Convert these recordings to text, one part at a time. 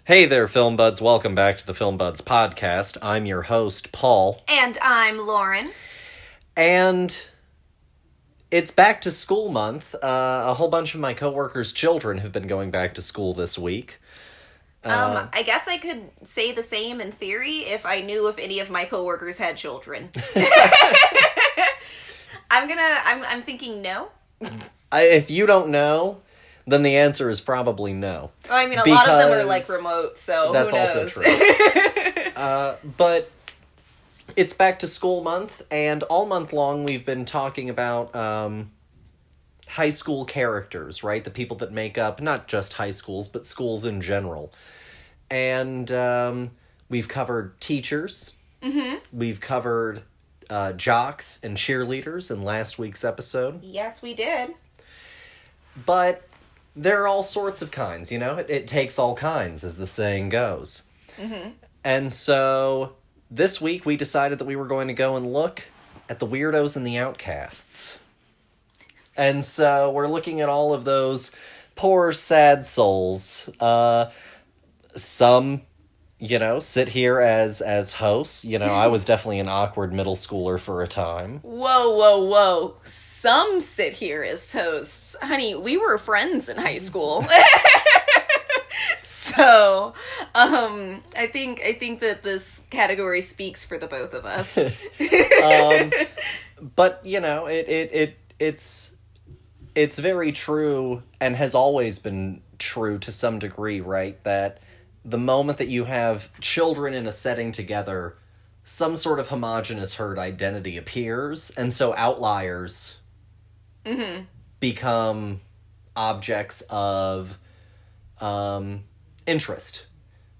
Hey there, Film Buds. Welcome back to the Film Buds podcast. I'm your host, Paul. And I'm Lauren. And it's back to school month. A whole bunch of my coworkers' children have been going back to school this week. I guess I could say the same in theory if I knew if any of my coworkers had children. I'm thinking no. If you don't know, then the answer is probably no. Well, I mean, a lot of them are like remote, so that's who knows? Also true. But it's back to school month, and all month long we've been talking about high school characters, right? The people that make up not just high schools, but schools in general. And we've covered teachers. Mm-hmm. We've covered jocks and cheerleaders in last week's episode. Yes, we did. But there are all sorts of kinds, you know? It takes all kinds, as the saying goes. Mm-hmm. And so this week we decided that we were going to go and look at the Weirdos and the Outcasts. And so we're looking at all of those poor, sad souls. Some, sit here as hosts. I was definitely an awkward middle schooler for a time. Whoa. Some sit here as hosts. Honey, we were friends in high school. So, I think that this category speaks for the both of us. But, it's very true and has always been true to some degree, right? That the moment that you have children in a setting together, some sort of homogenous herd identity appears, and so outliers become objects of interest,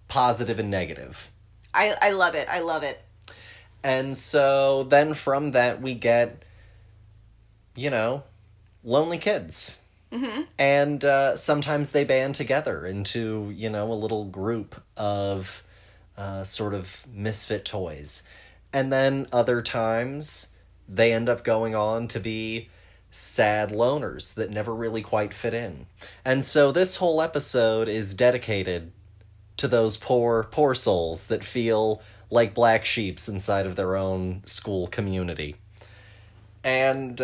positive and negative. I love it. And so then from that we get, lonely kids. Mm-hmm. And sometimes they band together into, a little group of sort of misfit toys. And then other times they end up going on to be sad loners that never really quite fit in. And so this whole episode is dedicated to those poor souls that feel like black sheeps inside of their own school community. And,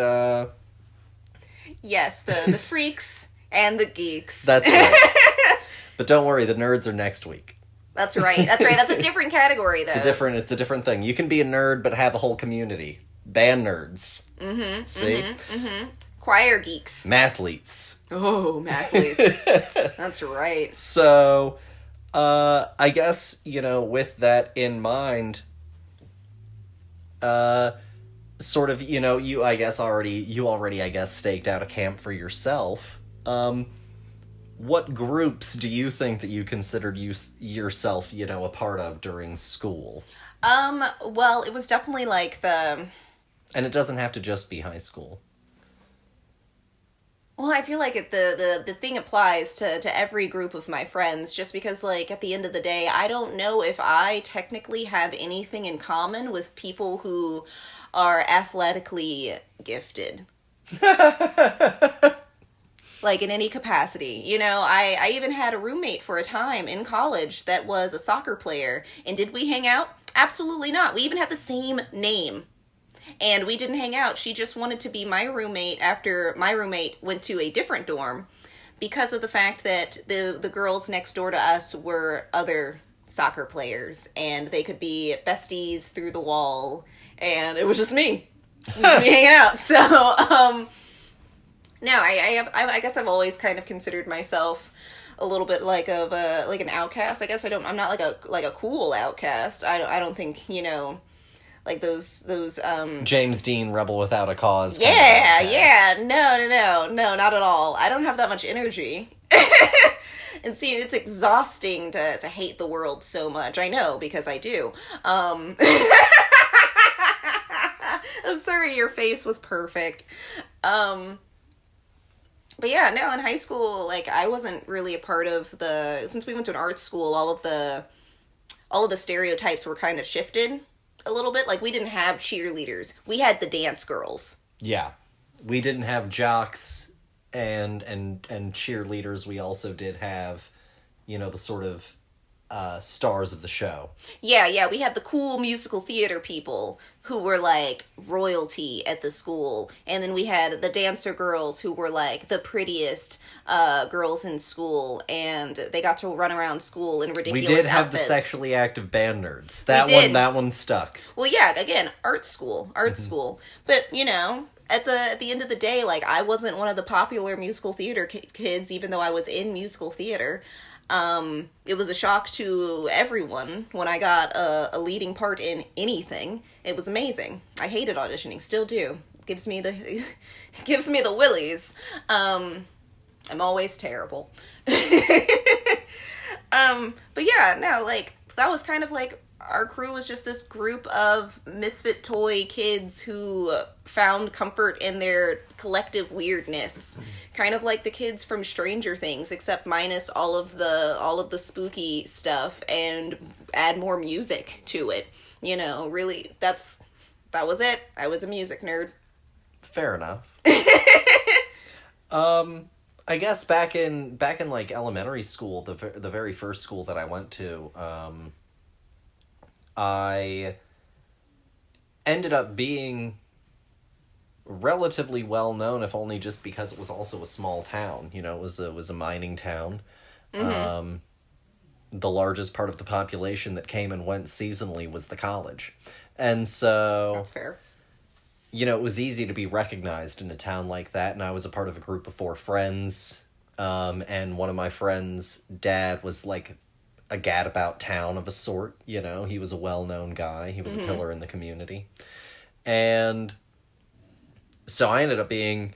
yes, the freaks and the geeks. That's right. But don't worry, the nerds are next week. That's right. That's a different category, though. It's a different thing. You can be a nerd, but have a whole community. Band nerds. Mm-hmm. See? Mm-hmm. Choir geeks. Mathletes. Oh, mathletes. That's right. So, I guess, with that in mind, sort of, you already, I guess, staked out a camp for yourself. What groups do you think that you considered yourself, a part of during school? Well, it was definitely like And it doesn't have to just be high school. Well, I feel like the thing applies to every group of my friends, just because, like, at the end of the day, I don't know if I technically have anything in common with people who are athletically gifted. Like, in any capacity. I even had a roommate for a time in college that was a soccer player. And did we hang out? Absolutely not. We even had the same name. And we didn't hang out. She just wanted to be my roommate after my roommate went to a different dorm because of the fact that the girls next door to us were other soccer players. And they could be besties through the wall. And it was just me. It was me hanging out. So, no, I guess I've always kind of considered myself a little bit like an outcast. I guess I'm not like a cool outcast. I don't think, like those James Dean, Rebel Without a Cause. Yeah. No, not at all. I don't have that much energy. And see, it's exhausting to hate the world so much. I know, because I do. I'm sorry, your face was perfect. But yeah, no, in high school, like, I wasn't really a part of since we went to an art school, all of the stereotypes were kind of shifted a little bit. Like, we didn't have cheerleaders. We had the dance girls. Yeah. We didn't have jocks and cheerleaders. We also did have, the sort of stars of the show. Yeah, we had the cool musical theater people who were like royalty at the school, and then we had the dancer girls who were like the prettiest girls in school, and they got to run around school in ridiculous We did have outfits. the sexually active band nerds. That one stuck. Well, yeah, again, art school. But, you know, at the end of the day, like, I wasn't one of the popular musical theater kids, even though I was in musical theater. It was a shock to everyone when I got a leading part in anything. It was amazing. I hated auditioning, still do. Gives me the willies. I'm always terrible. But yeah, no, like, that was kind of like, our crew was just this group of misfit toy kids who found comfort in their collective weirdness. Kind of like the kids from Stranger Things, except minus all of the spooky stuff and add more music to it. You know, really, that was it. I was a music nerd. Fair enough. I guess back in like elementary school, the very first school that I went to, I ended up being relatively well known, if only just because it was also a small town. You know, it was a mining town. Mm-hmm. The largest part of the population that came and went seasonally was the college, and so that's fair. You know, it was easy to be recognized in a town like that, and I was a part of a group of 4 friends, and one of my friends' dad was like a gadabout town of a sort, you know. He was a well-known guy. He was a pillar in the community. And so I ended up being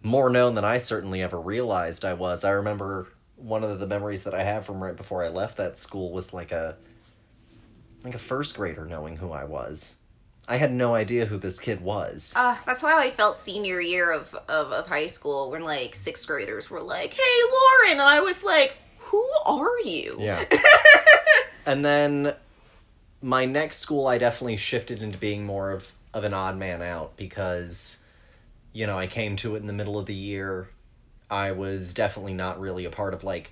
more known than I certainly ever realized I was. I remember one of the memories that I have from right before I left that school was like a first grader knowing who I was. I had no idea who this kid was. That's how I felt senior year of high school, when like 6th graders were like, "Hey, Lauren," and I was like, "Who are you?" Yeah. And then my next school, I definitely shifted into being more of an odd man out because, you know, I came to it in the middle of the year. I was definitely not really a part of, like,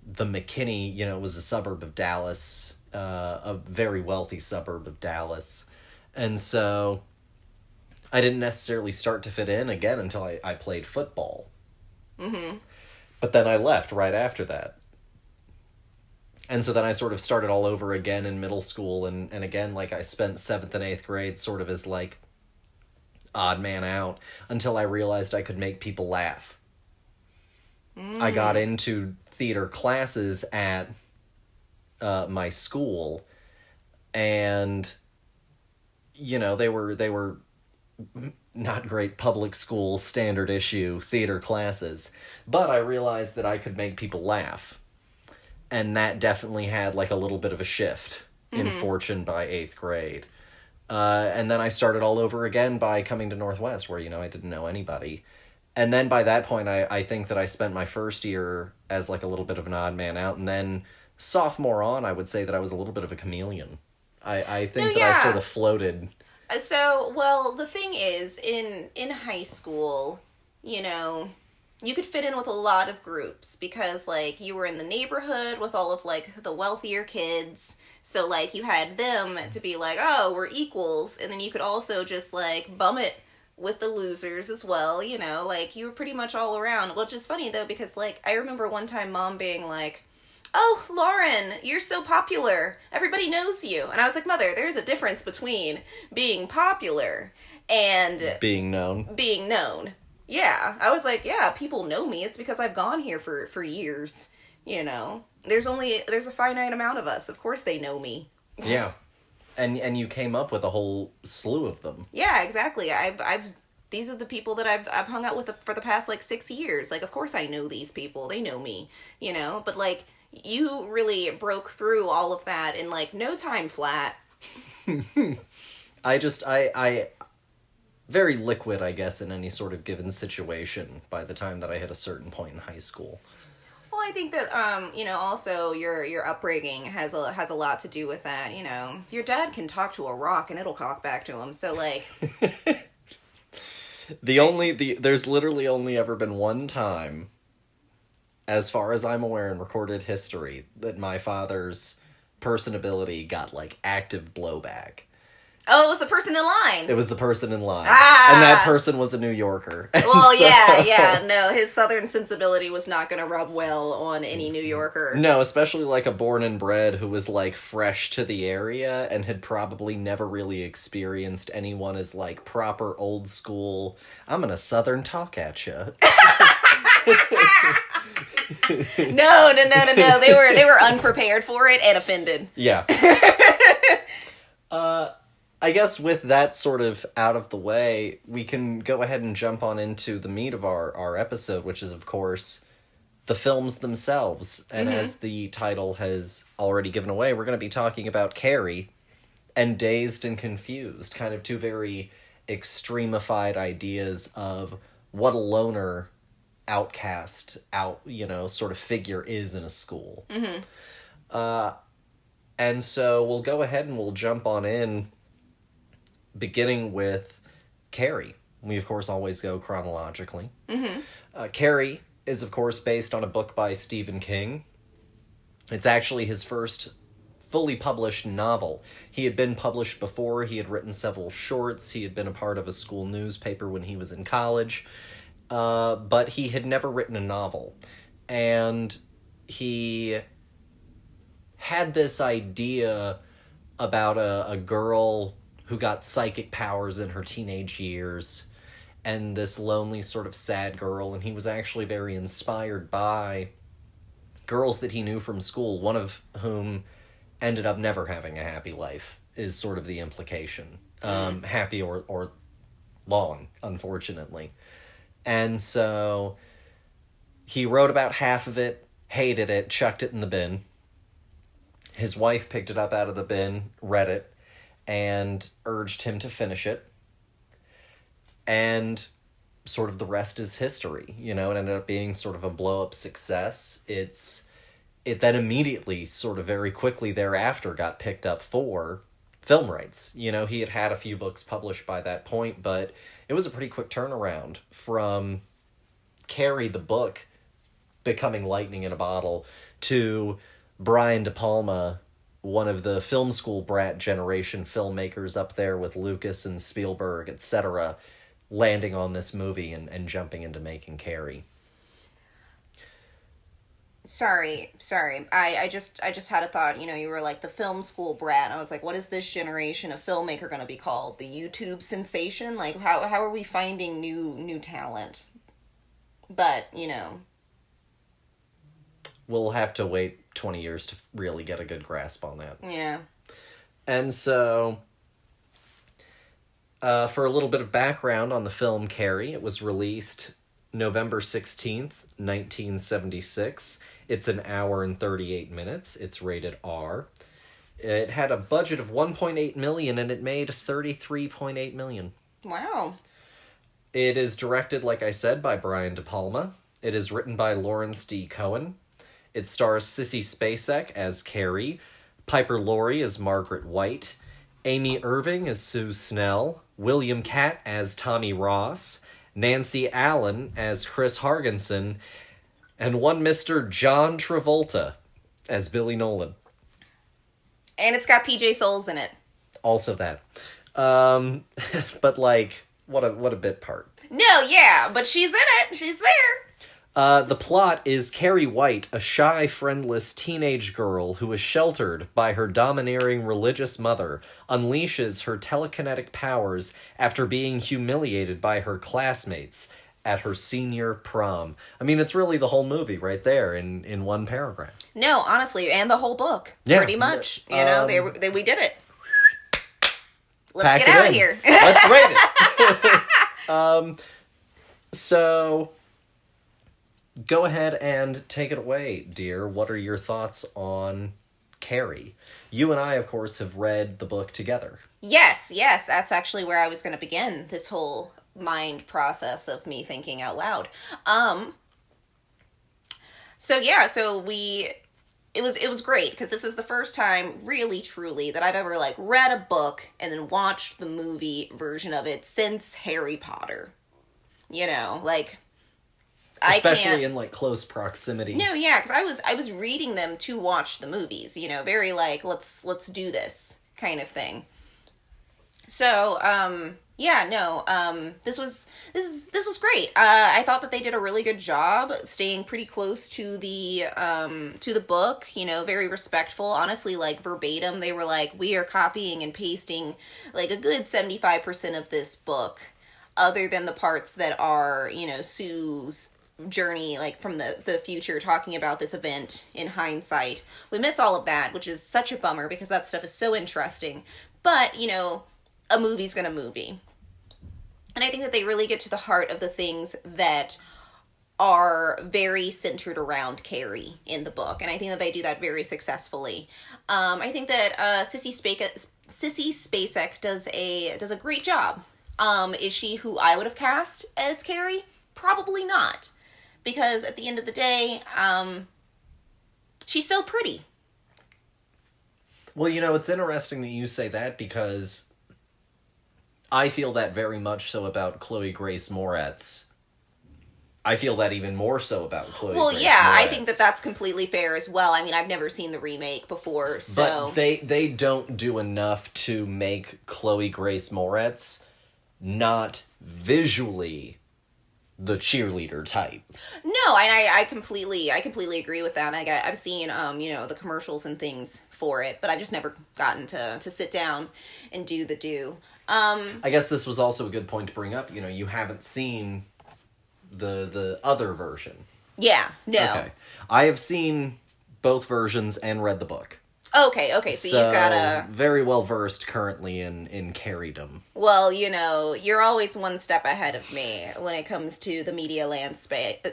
the McKinney, you know, it was a suburb of Dallas, a very wealthy suburb of Dallas. And so I didn't necessarily start to fit in again until I played football. Mm-hmm. But then I left right after that. And so then I sort of started all over again in middle school, and again, like, I spent 7th and 8th grade sort of as, like, odd man out, until I realized I could make people laugh. I got into theater classes at my school, and, you know, they were not great public school standard issue theater classes, but I realized that I could make people laugh. And that definitely had like a little bit of a shift in fortune by 8th grade. And then I started all over again by coming to Northwest, where, you know, I didn't know anybody. And then by that point, I think that I spent my first year as like a little bit of an odd man out. And then sophomore on, I would say that I was a little bit of a chameleon. I think I sort of floated. So, well, the thing is, in high school, you know, you could fit in with a lot of groups because, like, you were in the neighborhood with all of, like, the wealthier kids. So, like, you had them to be like, oh, we're equals. And then you could also just, like, bum it with the losers as well, you know. Like, you were pretty much all around. Which is funny, though, because, like, I remember one time Mom being like, "Oh, Lauren, you're so popular. Everybody knows you." And I was like, "Mother, there's a difference between being popular and being known. Yeah. I was like, yeah, people know me. It's because I've gone here for years. You know, there's a finite amount of us. Of course they know me. Yeah. And you came up with a whole slew of them. Yeah, exactly. These are the people that I've hung out with for the past, like, 6 years. Like, of course I know these people. They know me, you know, but, like, you really broke through all of that in, like, no time flat. I very liquid, I guess, in any sort of given situation by the time that I hit a certain point in high school. Well, I think that, you know, also your upbringing has a lot to do with that, you know. Your dad can talk to a rock and it'll talk back to him, so, like... There's literally only ever been one time as far as I'm aware in recorded history, that my father's personability got, like, active blowback. Oh, it was the person in line. It was the person in line. Ah! And that person was a New Yorker. Well, yeah. No, his southern sensibility was not going to rub well on any New Yorker. No, especially like a born and bred who was like fresh to the area and had probably never really experienced anyone as like proper old school, I'm gonna southern talk at you. No. They were unprepared for it and offended. Yeah. I guess with that sort of out of the way, we can go ahead and jump on into the meat of our episode, which is, of course, the films themselves. And as the title has already given away, we're going to be talking about Carrie and Dazed and Confused, kind of two very extremified ideas of what a loner outcast sort of figure is in a school. And so we'll go ahead and we'll jump on in, beginning with Carrie. We, of course, always go chronologically. Carrie is, of course, based on a book by Stephen King. It's actually his first fully published novel. He had been published before. He had written several shorts. He had been a part of a school newspaper when he was in college. But he had never written a novel. And he had this idea about a girl who got psychic powers in her teenage years, and this lonely sort of sad girl, and he was actually very inspired by girls that he knew from school, one of whom ended up never having a happy life, is sort of the implication. Happy or long, unfortunately. And so he wrote about half of it, hated it, chucked it in the bin. His wife picked it up out of the bin, read it, and urged him to finish it. And sort of the rest is history. It ended up being sort of a blow-up success. It then immediately, sort of very quickly thereafter, got picked up for film rights. He had had a few books published by that point, but it was a pretty quick turnaround from Carrie the book becoming lightning in a bottle to Brian De Palma, one of the film school brat generation filmmakers up there with Lucas and Spielberg, etc., landing on this movie and jumping into making Carrie. Sorry. I just had a thought. You were like the film school brat. I was like, what is this generation of filmmaker going to be called? The YouTube sensation? Like, how are we finding new talent? But, We'll have to wait 20 years to really get a good grasp on that. Yeah. And so, for a little bit of background on the film Carrie, it was released November 16th, 1976. It's an hour and 38 minutes. It's rated R. It had a budget of $1.8 million, and it made $33.8 million. Wow. It is directed, like I said, by Brian De Palma. It is written by Lawrence D. Cohen. It stars Sissy Spacek as Carrie, Piper Laurie as Margaret White, Amy Irving as Sue Snell, William Catt as Tommy Ross, Nancy Allen as Chris Hargensen, and one Mr. John Travolta as Billy Nolan. And it's got PJ Souls in it. Also that. But what a bit part. No, yeah, but she's in it. She's there. The plot is Carrie White, a shy, friendless teenage girl who is sheltered by her domineering religious mother, unleashes her telekinetic powers after being humiliated by her classmates at her senior prom. I mean, it's really the whole movie right there in one paragraph. No, honestly, and the whole book. Yeah. Pretty much. We did it. Pack Let's get it out in. of here. Let's rate it. So go ahead and take it away, dear. What are your thoughts on Carrie? You and I, of course, have read the book together. Yes. That's actually where I was going to begin this whole mind process of me thinking out loud. It was great because this is the first time, really, truly, that I've ever read a book and then watched the movie version of it since Harry Potter. Especially in, like, close proximity. No, yeah, because I was reading them to watch the movies, you know, very, like, let's do this kind of thing. So, yeah, no, this was great. I thought that they did a really good job staying pretty close to the book, you know, very respectful. Honestly, like, verbatim, they were like, we are copying and pasting, like, a good 75% of this book, other than the parts that are, you know, Sue's journey, like, from the future, talking about this event in hindsight. We miss all of that, which is such a bummer, because that stuff is so interesting. But, you know, a movie's gonna movie. And I think that they really get to the heart of the things that are very centered around Carrie in the book. And I think that they do that very successfully. I think that Sissy Spacek does a great job. Is she who I would have cast as Carrie? Probably not. Because at the end of the day, she's so pretty. Well, you know, it's interesting that you say that, because I feel that very much so about Chloe Grace Moretz. I feel that even more so about Chloe Grace Moretz. Well, yeah, I think that that's completely fair as well. I mean, I've never seen the remake before, so... But they don't do enough to make Chloe Grace Moretz not visually the cheerleader type. No, I completely agree with that. I've seen, you know, the commercials and things for it, but I've just never gotten to sit down and do the do. I guess this was also a good point to bring up. You know, you haven't seen the other version. Yeah, no. Okay. I have seen both versions and read the book. Okay, so you've got a... very well versed currently in Carriedom. Well, you know, you're always one step ahead of me when it comes to the media landscape.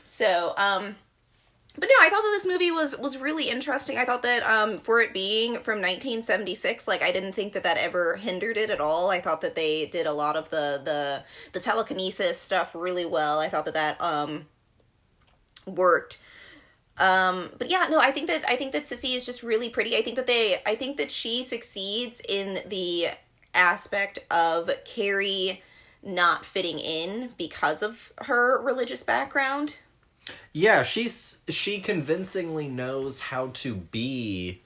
So, but no, I thought that this movie was really interesting. I thought that for it being from 1976, like, I didn't think that ever hindered it at all. I thought that they did a lot of the telekinesis stuff really well. I thought that worked. But yeah, no, I think that Sissy is just really pretty. I think that she succeeds in the aspect of Carrie not fitting in because of her religious background. Yeah, she convincingly knows how to be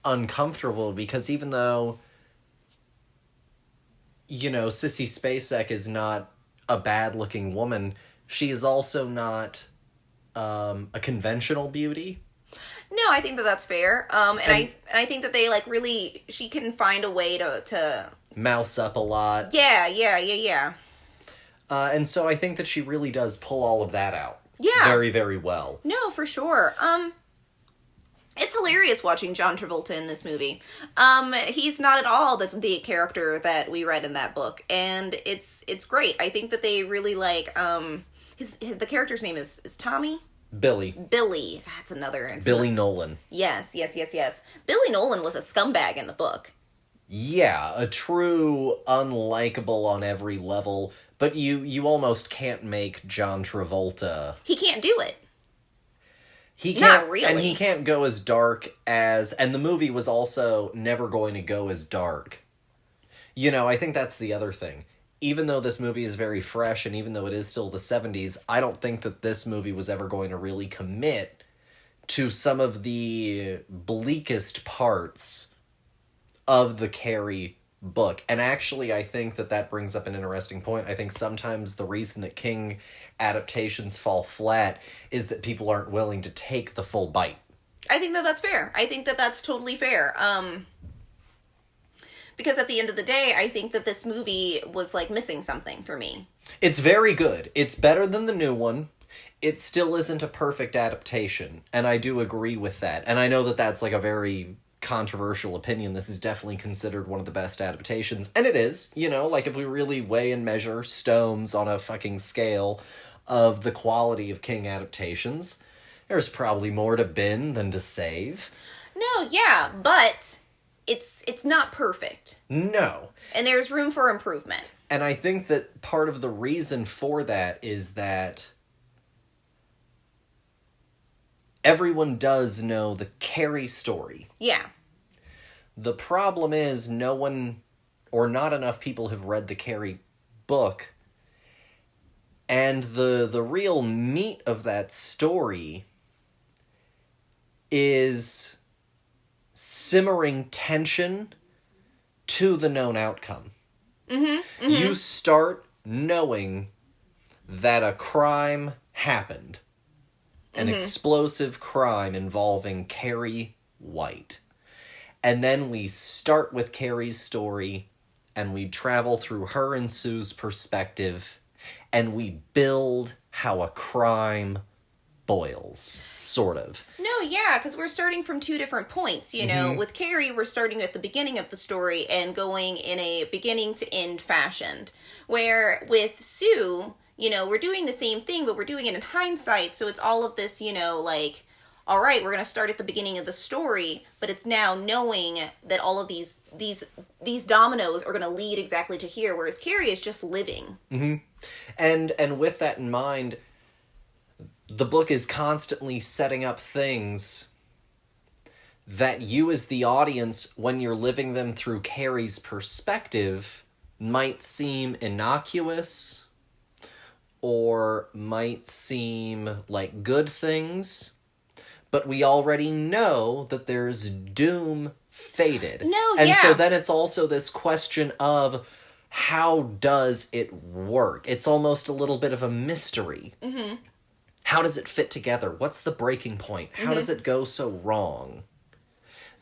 uncomfortable, because even though, you know, Sissy Spacek is not a bad-looking woman, she is also not a conventional beauty. No, I think that that's fair. And I think that they, like, really, she can find a way to mouse up a lot. Yeah. And so I think that she really does pull all of that out. Yeah. Very, very well. No, for sure. It's hilarious watching John Travolta in this movie. He's not at all the character that we read in that book, and it's great. I think that they really, like, the character's name is Tommy? Billy. That's another... Billy Nolan. Yes. Billy Nolan was a scumbag in the book. Yeah, a true unlikable on every level, but you almost can't make John Travolta... He can't do it. He can't, not really. And he can't go as dark as... And the movie was also never going to go as dark. You know, I think that's the other thing. Even though this movie is very fresh, and even though it is still the 70s, I don't think that this movie was ever going to really commit to some of the bleakest parts of the Carrie book. And actually, I think that brings up an interesting point. I think sometimes the reason that King adaptations fall flat is that people aren't willing to take the full bite. I think that that's fair. I think that that's totally fair. Because at the end of the day, I think that this movie was, like, missing something for me. It's very good. It's better than the new one. It still isn't a perfect adaptation, and I do agree with that. And I know that that's, like, a very controversial opinion. This is definitely considered one of the best adaptations, and it is. You know, like, if we really weigh and measure stones on a fucking scale of the quality of King adaptations, there's probably more to bin than to save. No, yeah, but... It's not perfect. No. And there's room for improvement. And I think that part of the reason for that is that everyone does know the Carrie story. Yeah. The problem is no one, or not enough people, have read the Carrie book. And the real meat of that story is simmering tension to the known outcome. Mm-hmm, mm-hmm. You start knowing that a crime happened. An explosive crime involving Carrie White. And then we start with Carrie's story, and we travel through her and Sue's perspective, and we build how a crime boils, sort of. No, yeah, because we're starting from two different points, you know. With Carrie, we're starting at the beginning of the story and going in a beginning to end fashion. Where with Sue, you know, we're doing the same thing, but we're doing it in hindsight, so it's all of this, you know, like, all right, we're going to start at the beginning of the story, but it's now knowing that all of these dominoes are going to lead exactly to here, whereas Carrie is just living. Mm-hmm. And with that in mind, the book is constantly setting up things that you as the audience, when you're living them through Carrie's perspective, might seem innocuous or might seem like good things. But we already know that there's doom fated. No, and yeah. so then it's also this question of how does it work? It's almost a little bit of a mystery. Mm-hmm. How does it fit together? What's the breaking point? How does it go so wrong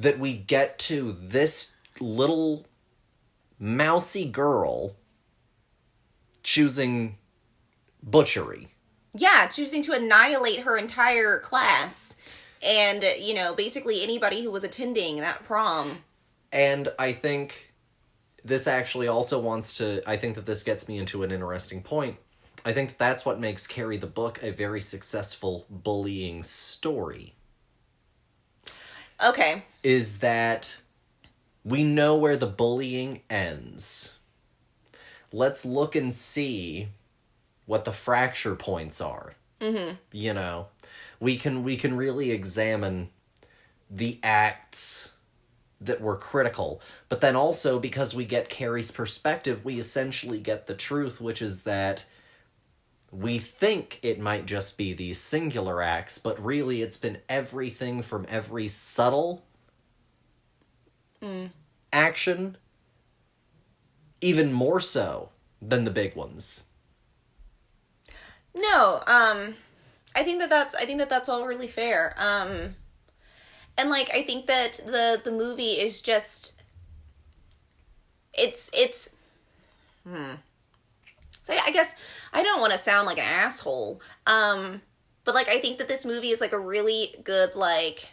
that we get to this little mousy girl choosing butchery? Yeah, choosing to annihilate her entire class. And, you know, basically anybody who was attending that prom. And I think this actually also I think that this gets me into an interesting point. I think that's what makes Carrie the book a very successful bullying story. Okay. Is that we know where the bullying ends. Let's look and see what the fracture points are. Mm-hmm. You know, we can really examine the acts that were critical. But then also, because we get Carrie's perspective, we essentially get the truth, which is that we think it might just be these singular acts, but really it's been everything from every subtle action, even more so than the big ones. No, I think that's all really fair. And like I think that the movie is just it's So I guess I don't want to sound like an asshole. But like I think that this movie is like a really good like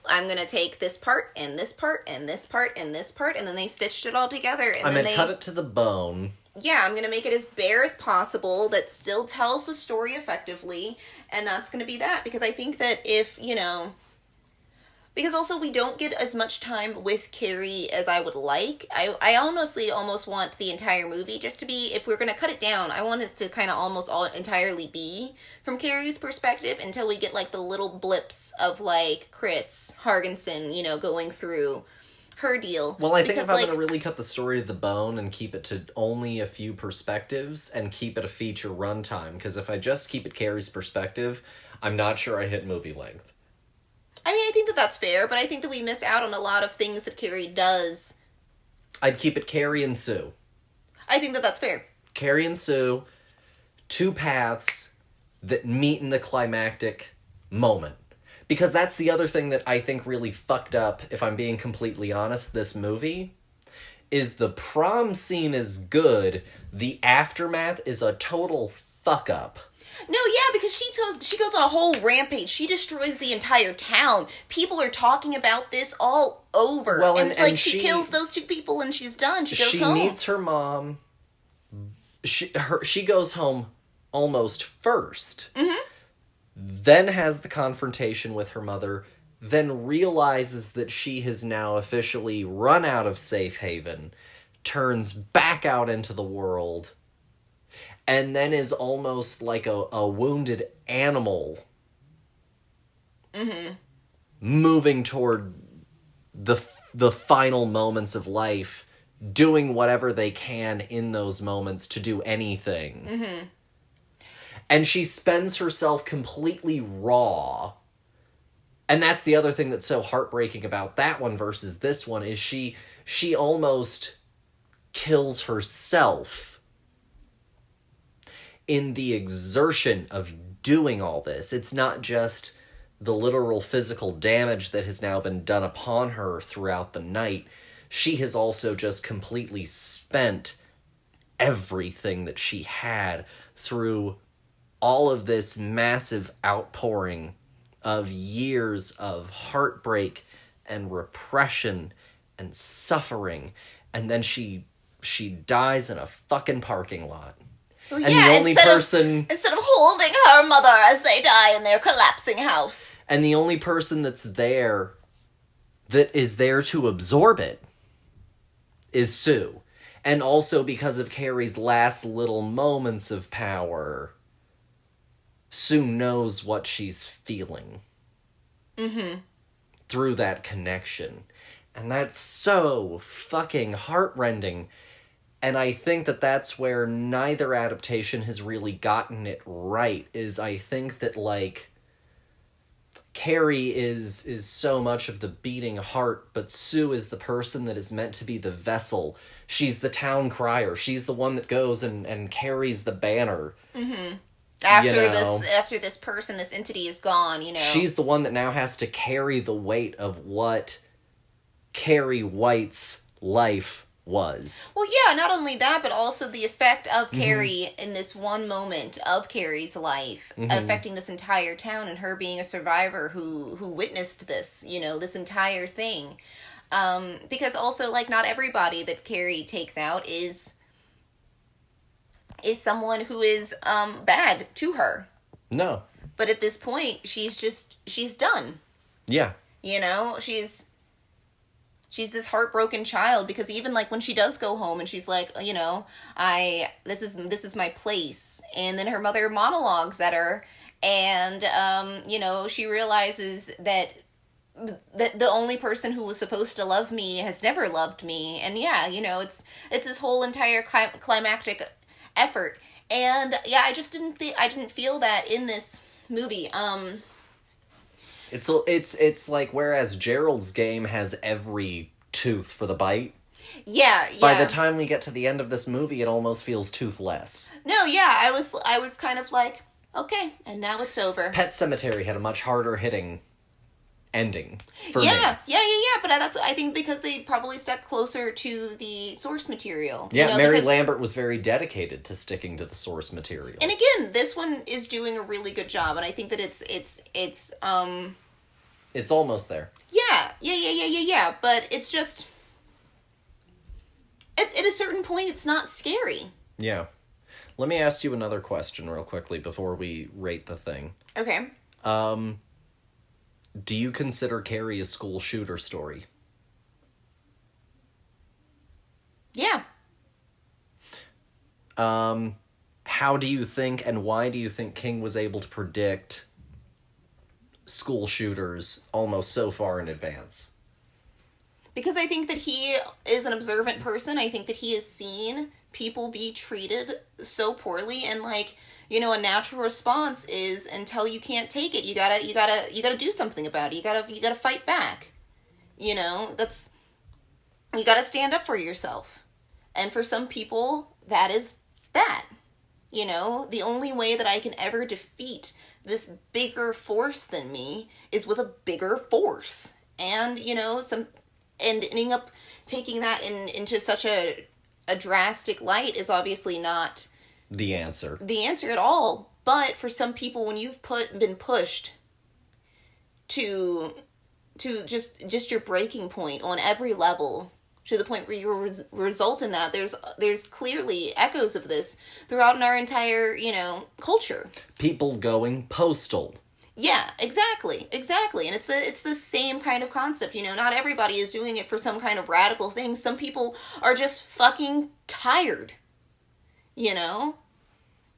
I'm going to take this part and this part and this part and this part and then they stitched it all together and I'm then going to cut it to the bone. Yeah, I'm going to make it as bare as possible that still tells the story effectively, and that's going to be that, because I think that if, you know, because also we don't get as much time with Carrie as I would like. I honestly almost want the entire movie just to be, if we're going to cut it down, I want it to kind of almost all entirely be from Carrie's perspective until we get like the little blips of like Chris Hargensen, you know, going through her deal. Well, I think if I'm going to really cut the story to the bone and keep it to only a few perspectives and keep it a feature runtime, because if I just keep it Carrie's perspective, I'm not sure I hit movie length. I mean, I think that that's fair, but I think that we miss out on a lot of things that Carrie does. I'd keep it Carrie and Sue. I think that that's fair. Carrie and Sue, two paths that meet in the climactic moment. Because that's the other thing that I think really fucked up, if I'm being completely honest, this movie, is the prom scene is good, the aftermath is a total fuck up. No, yeah, because she goes on a whole rampage. She destroys the entire town. People are talking about this all over. Well, and like she kills those two people and she's done. She goes home. She meets her mom. She goes home almost first. Mm-hmm. Then has the confrontation with her mother, then realizes that she has now officially run out of safe haven, turns back out into the world, and then is almost like a wounded animal moving toward the final moments of life doing whatever they can in those moments to do anything. Mm-hmm. And she spends herself completely raw. And that's the other thing that's so heartbreaking about that one versus this one, is she almost kills herself in the exertion of doing all this. It's not just the literal physical damage that has now been done upon her throughout the night. She has also just completely spent everything that she had through all of this massive outpouring of years of heartbreak and repression and suffering, and then she dies in a fucking parking lot. Well, and yeah, the only instead of holding her mother as they die in their collapsing house. And the only person that is there to absorb it is Sue. And also because of Carrie's last little moments of power, Sue knows what she's feeling. Mm-hmm. Through that connection. And that's so fucking heartrending. And I think that that's where neither adaptation has really gotten it right, is I think that, like, Carrie is so much of the beating heart, but Sue is the person that is meant to be the vessel. She's the town crier. She's the one that goes and carries the banner. Mm-hmm. After this person, this entity is gone, She's the one that now has to carry the weight of what Carrie White's life was. Well, yeah, not only that, but also the effect of Carrie in this one moment of Carrie's life, affecting this entire town, and her being a survivor who witnessed this, this entire thing. Because also, like, not everybody that Carrie takes out is someone who is bad to her. No. But at this point, she's done. Yeah. She's this heartbroken child, because even, like, when she does go home and she's like, this is my place, and then her mother monologues at her, and she realizes that the only person who was supposed to love me has never loved me, and it's this whole entire climactic effort, and I just didn't feel that in this movie. It's like, whereas Gerald's game has every tooth for the bite. Yeah. By the time we get to the end of this movie, it almost feels toothless. No, yeah, I was kind of like, okay, and now it's over. Pet Sematary had a much harder hitting ending for me. Yeah, but I think because they probably stuck closer to the source material. Yeah, Mary Lambert was very dedicated to sticking to the source material. And again, this one is doing a really good job, and I think that it's almost there. Yeah, but it's just at a certain point it's not scary. Yeah. Let me ask you another question real quickly before we rate the thing. Okay. Do you consider Carrie a school shooter story? Yeah. How do you think, and why do you think King was able to predict school shooters almost so far in advance? Because I think that he is an observant person. I think that he has seen people be treated so poorly, and, like, a natural response is, until you can't take it, you gotta do something about it. You gotta fight back. You gotta stand up for yourself. And for some people, that is that. The only way that I can ever defeat this bigger force than me is with a bigger force. And, and ending up taking that into such a drastic light is obviously not the answer at all. But for some people, when you've been pushed to just your breaking point on every level, to the point where you result in that, there's clearly echoes of this throughout our entire, culture. People going postal. Yeah, exactly. And it's the same kind of concept, not everybody is doing it for some kind of radical thing. Some people are just fucking tired, and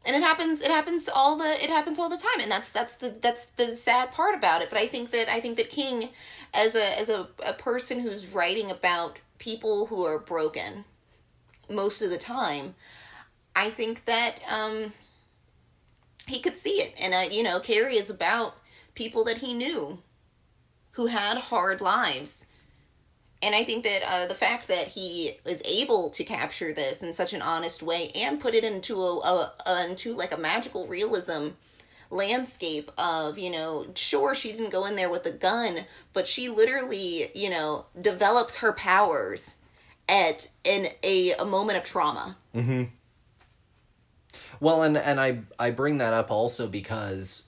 it happens all the time, and that's the sad part about it. But I think that King, as a person who's writing about people who are broken, most of the time, I think that he could see it. And, you know, Carrie is about people that he knew who had hard lives. And I think that the fact that he is able to capture this in such an honest way and put it into into like a magical realism landscape of, you know, sure, she didn't go in there with a gun, but she literally, you know, develops her powers in a moment of trauma. Mm-hmm. Well, and I bring that up also because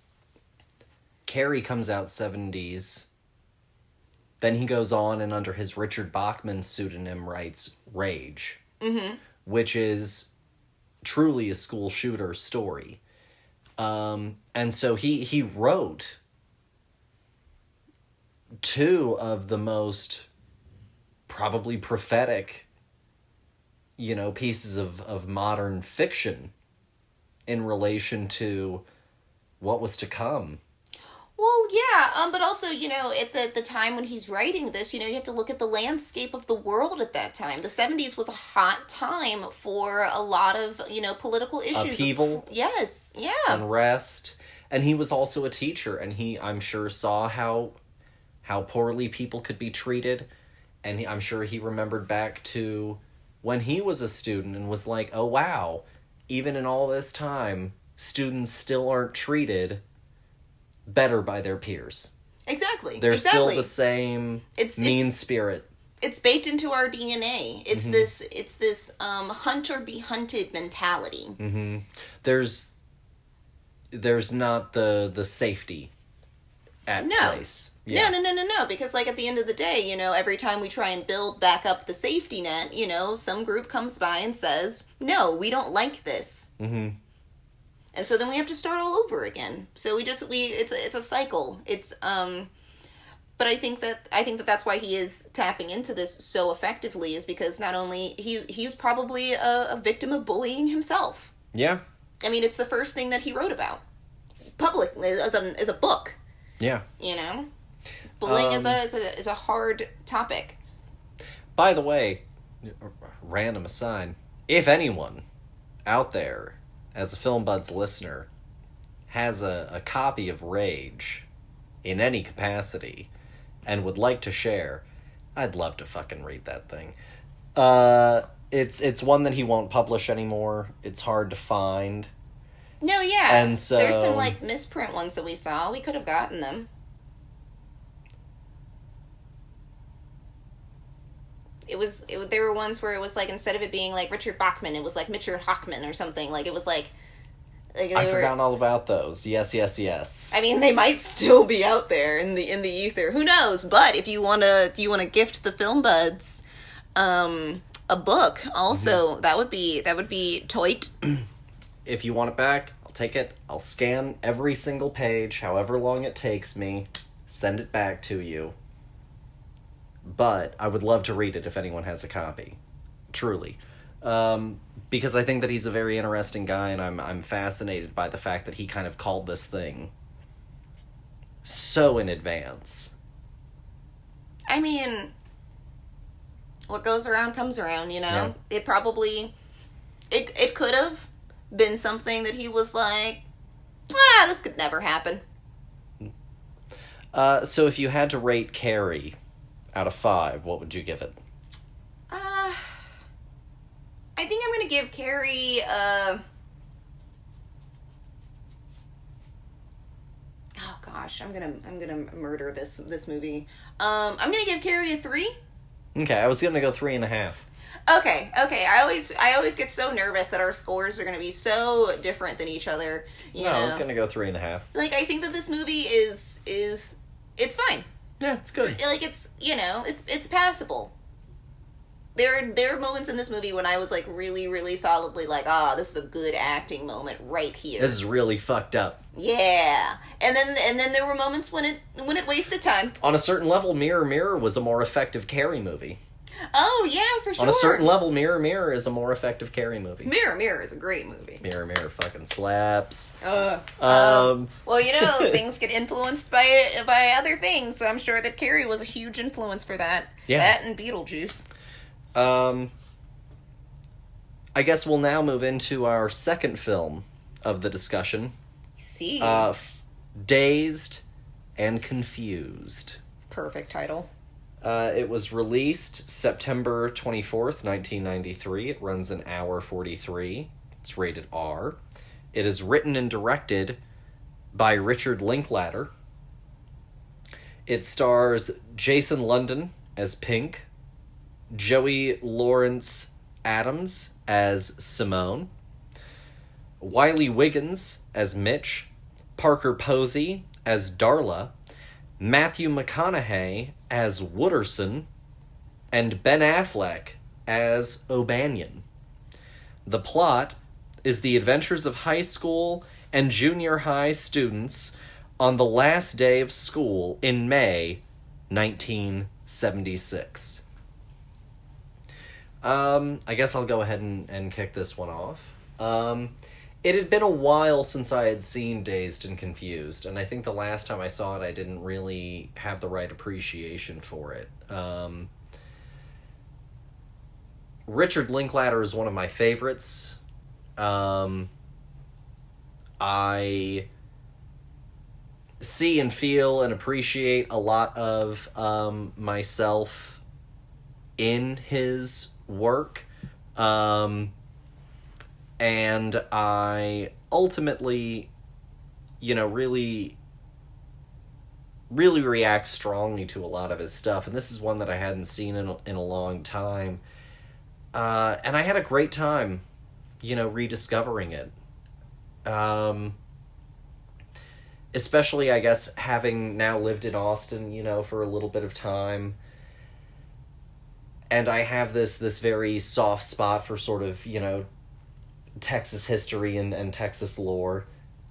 Carrie comes out 70s. Then he goes on and under his Richard Bachman pseudonym writes Rage, which is truly a school shooter story. And so he wrote two of the most probably prophetic, you know, pieces of modern fiction in relation to what was to come. Well, yeah, but also, you know, at the time when he's writing this, you know, you have to look at the landscape of the world at that time. The 70s was a hot time for a lot of, you know, political issues. Upheaval. Yes, yeah. Unrest. And he was also a teacher, and he, I'm sure, saw how poorly people could be treated, and I'm sure he remembered back to when he was a student and was like, oh, wow, even in all this time, students still aren't treated better by their peers. Exactly. They're still the same mean spirit. It's baked into our DNA. It's this hunt or be hunted mentality. Mm-hmm. There's not the safety at place. Yeah. No, because like at the end of the day, you know, every time we try and build back up the safety net, you know, some group comes by and says, no, we don't like this. Mm-hmm. And so then we have to start all over again. So it's a cycle. It's but I think that that's why he is tapping into this so effectively, is because not only he was probably a victim of bullying himself. Yeah. I mean, it's the first thing that he wrote about publicly as a book. Yeah. You know, bullying is a hard topic. By the way, random aside, if anyone out there, as a Film Buds listener, has a copy of Rage in any capacity and would like to share, I'd love to fucking read that thing. It's one that he won't publish anymore. It's hard to find. No, yeah. And so there's some like misprint ones that we saw. We could have gotten them. There were ones where it was like, instead of it being like Richard Bachman, it was like Richard Hockman or something. Like it was like I've forgotten all about those. Yes. I mean, they might still be out there in the ether. Who knows? But if you wanna gift the Film Buds a book, also that would be toit. If you want it back, I'll take it. I'll scan every single page, however long it takes me, send it back to you. But I would love to read it if anyone has a copy. Truly. Because I think that he's a very interesting guy, and I'm fascinated by the fact that he kind of called this thing so in advance. I mean, what goes around comes around, you know? Yeah. It probably... It could have been something that he was like, this could never happen. So if you had to rate Carrie out of 5, what would you give it? I think I'm going to give Carrie, oh gosh, I'm gonna murder this movie. I'm gonna give Carrie a 3. Okay, I was gonna go 3.5. Okay. I always get so nervous that our scores are gonna be so different than each other. You know? I was gonna go 3.5. Like, I think that this movie is it's fine. Yeah, it's good. Like, it's, you know, it's passable. There are moments in this movie when I was like really, really solidly like, this is a good acting moment right here. This is really fucked up. Yeah. And then there were moments when it wasted time. On a certain level, Mirror Mirror was a more effective Carrie movie. Oh, yeah, for sure. On a certain level, Mirror Mirror is a more effective Carrie movie. Mirror Mirror is a great movie. Mirror Mirror fucking slaps. Well, you know, things get influenced by other things, so I'm sure that Carrie was a huge influence for that. Yeah. That and Beetlejuice. I guess we'll now move into our second film of the discussion. See. Dazed and Confused. Perfect title. It was released September 24th, 1993. It runs an hour 43. It's rated R. It is written and directed by Richard Linklater. It stars Jason London as Pink, Joey Lawrence Adams as Simone, Wiley Wiggins as Mitch, Parker Posey as Darla, Matthew McConaughey as Wooderson, and Ben Affleck as O'Banion. The plot is the adventures of high school and junior high students on the last day of school in May 1976. I guess I'll go ahead and kick this one off. It had been a while since I had seen Dazed and Confused, and I think the last time I saw it, I didn't really have the right appreciation for it. Richard Linklater is one of my favorites. I see and feel and appreciate a lot of myself in his work. And I ultimately, really react strongly to a lot of his stuff. And this is one that I hadn't seen in a long time. And I had a great time, rediscovering it. Especially, I guess, having now lived in Austin, for a little bit of time. And I have this very soft spot for sort of, Texas history and Texas lore.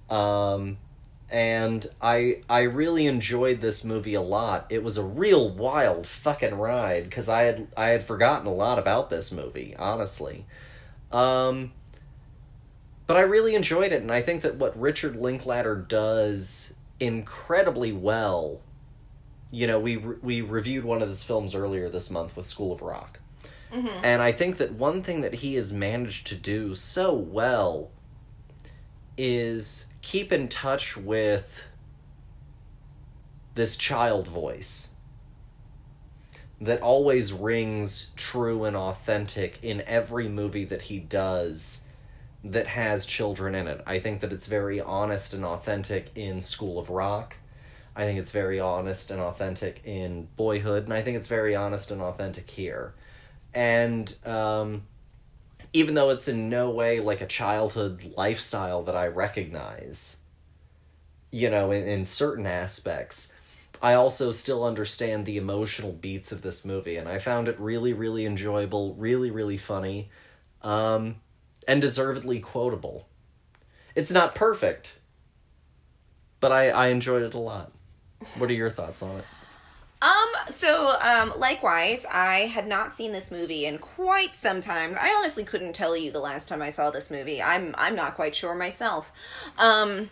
And I really enjoyed this movie a lot. It was a real wild fucking ride, because I had forgotten a lot about this movie, honestly. But I really enjoyed it, and I think that what Richard Linklater does incredibly well, we reviewed one of his films earlier this month with School of Rock. Mm-hmm. And I think that one thing that he has managed to do so well is keep in touch with this child voice that always rings true and authentic in every movie that he does that has children in it. I think that it's very honest and authentic in School of Rock. I think it's very honest and authentic in Boyhood, and I think it's very honest and authentic here. And even though it's in no way like a childhood lifestyle that I recognize, in certain aspects, I also still understand the emotional beats of this movie, and I found it really, really enjoyable, really, really funny, and deservedly quotable. It's not perfect, but I enjoyed it a lot. What are your thoughts on it? Likewise, I had not seen this movie in quite some time. I honestly couldn't tell you the last time I saw this movie. I'm not quite sure myself. And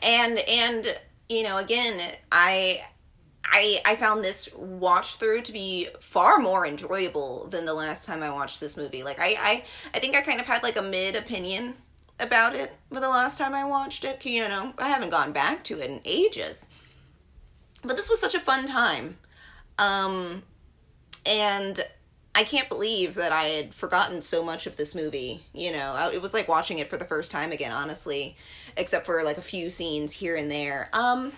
again, I found this watch through to be far more enjoyable than the last time I watched this movie. Like, I think I kind of had like a mid opinion about it for the last time I watched it. I haven't gone back to it in ages. But this was such a fun time. And I can't believe that I had forgotten so much of this movie. It was like watching it for the first time again, honestly, except for like a few scenes here and there. And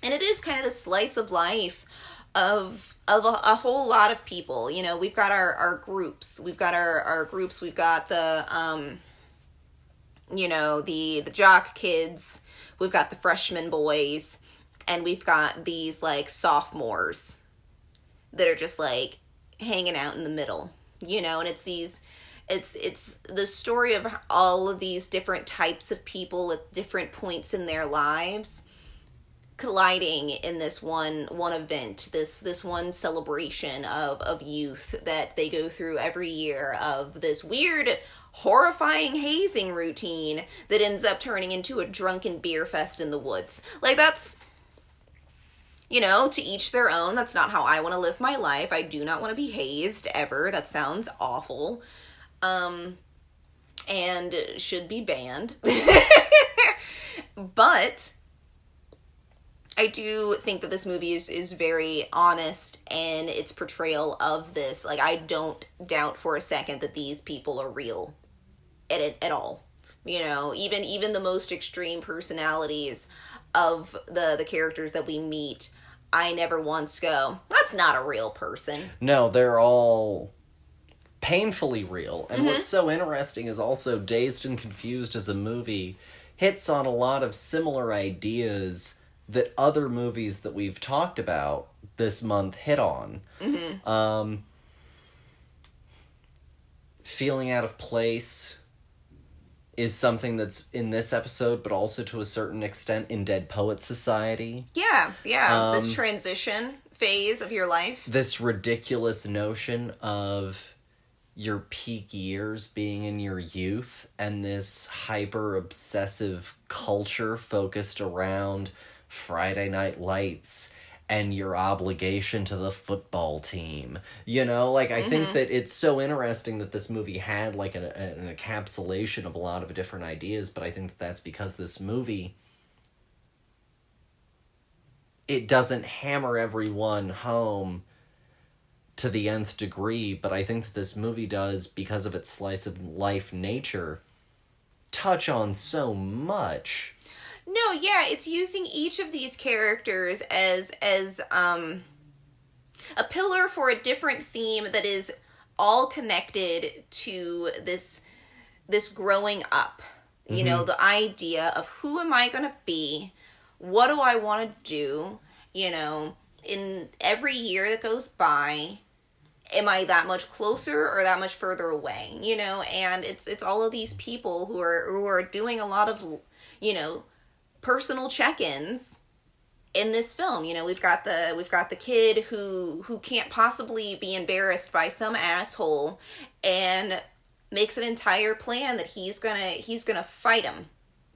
it is kind of the slice of life of a whole lot of people. We've got our groups. We've got our groups. We've got the jock kids. We've got the freshman boys. And we've got these, like, sophomores that are just, like, hanging out in the middle, and it's the story of all of these different types of people at different points in their lives colliding in this one event, this one celebration of youth that they go through every year, of this weird, horrifying hazing routine that ends up turning into a drunken beer fest in the woods. Like, that's... to each their own. That's not how I want to live my life. I do not want to be hazed ever. That sounds awful. and should be banned. But I do think that this movie is very honest in its portrayal of this. Like, I don't doubt for a second that these people are real at all. You know, even the most extreme personalities of the characters that we meet, I never once go, that's not a real person. No, they're all painfully real. And what's so interesting is also Dazed and Confused as a movie hits on a lot of similar ideas that other movies that we've talked about this month hit on. Feeling out of place is something that's in this episode, but also to a certain extent in Dead Poets Society. Yeah. This transition phase of your life. This ridiculous notion of your peak years being in your youth, and this hyper obsessive culture focused around Friday Night Lights and your obligation to the football team. You know, like, I think that it's so interesting that this movie had, like, an encapsulation of a lot of different ideas, but I think that's because this movie, it doesn't hammer everyone home to the nth degree, but I think that this movie does, because of its slice of life nature, touch on so much. No, yeah, it's using each of these characters as a pillar for a different theme that is all connected to this growing up. You know, the idea of who am I going to be? What do I want to do? You know, in every year that goes by, am I that much closer or that much further away? You know, and it's all of these people who are doing a lot of, you know, personal check-ins in this film. You know, we've got the kid who can't possibly be embarrassed by some asshole and makes an entire plan that he's gonna fight him,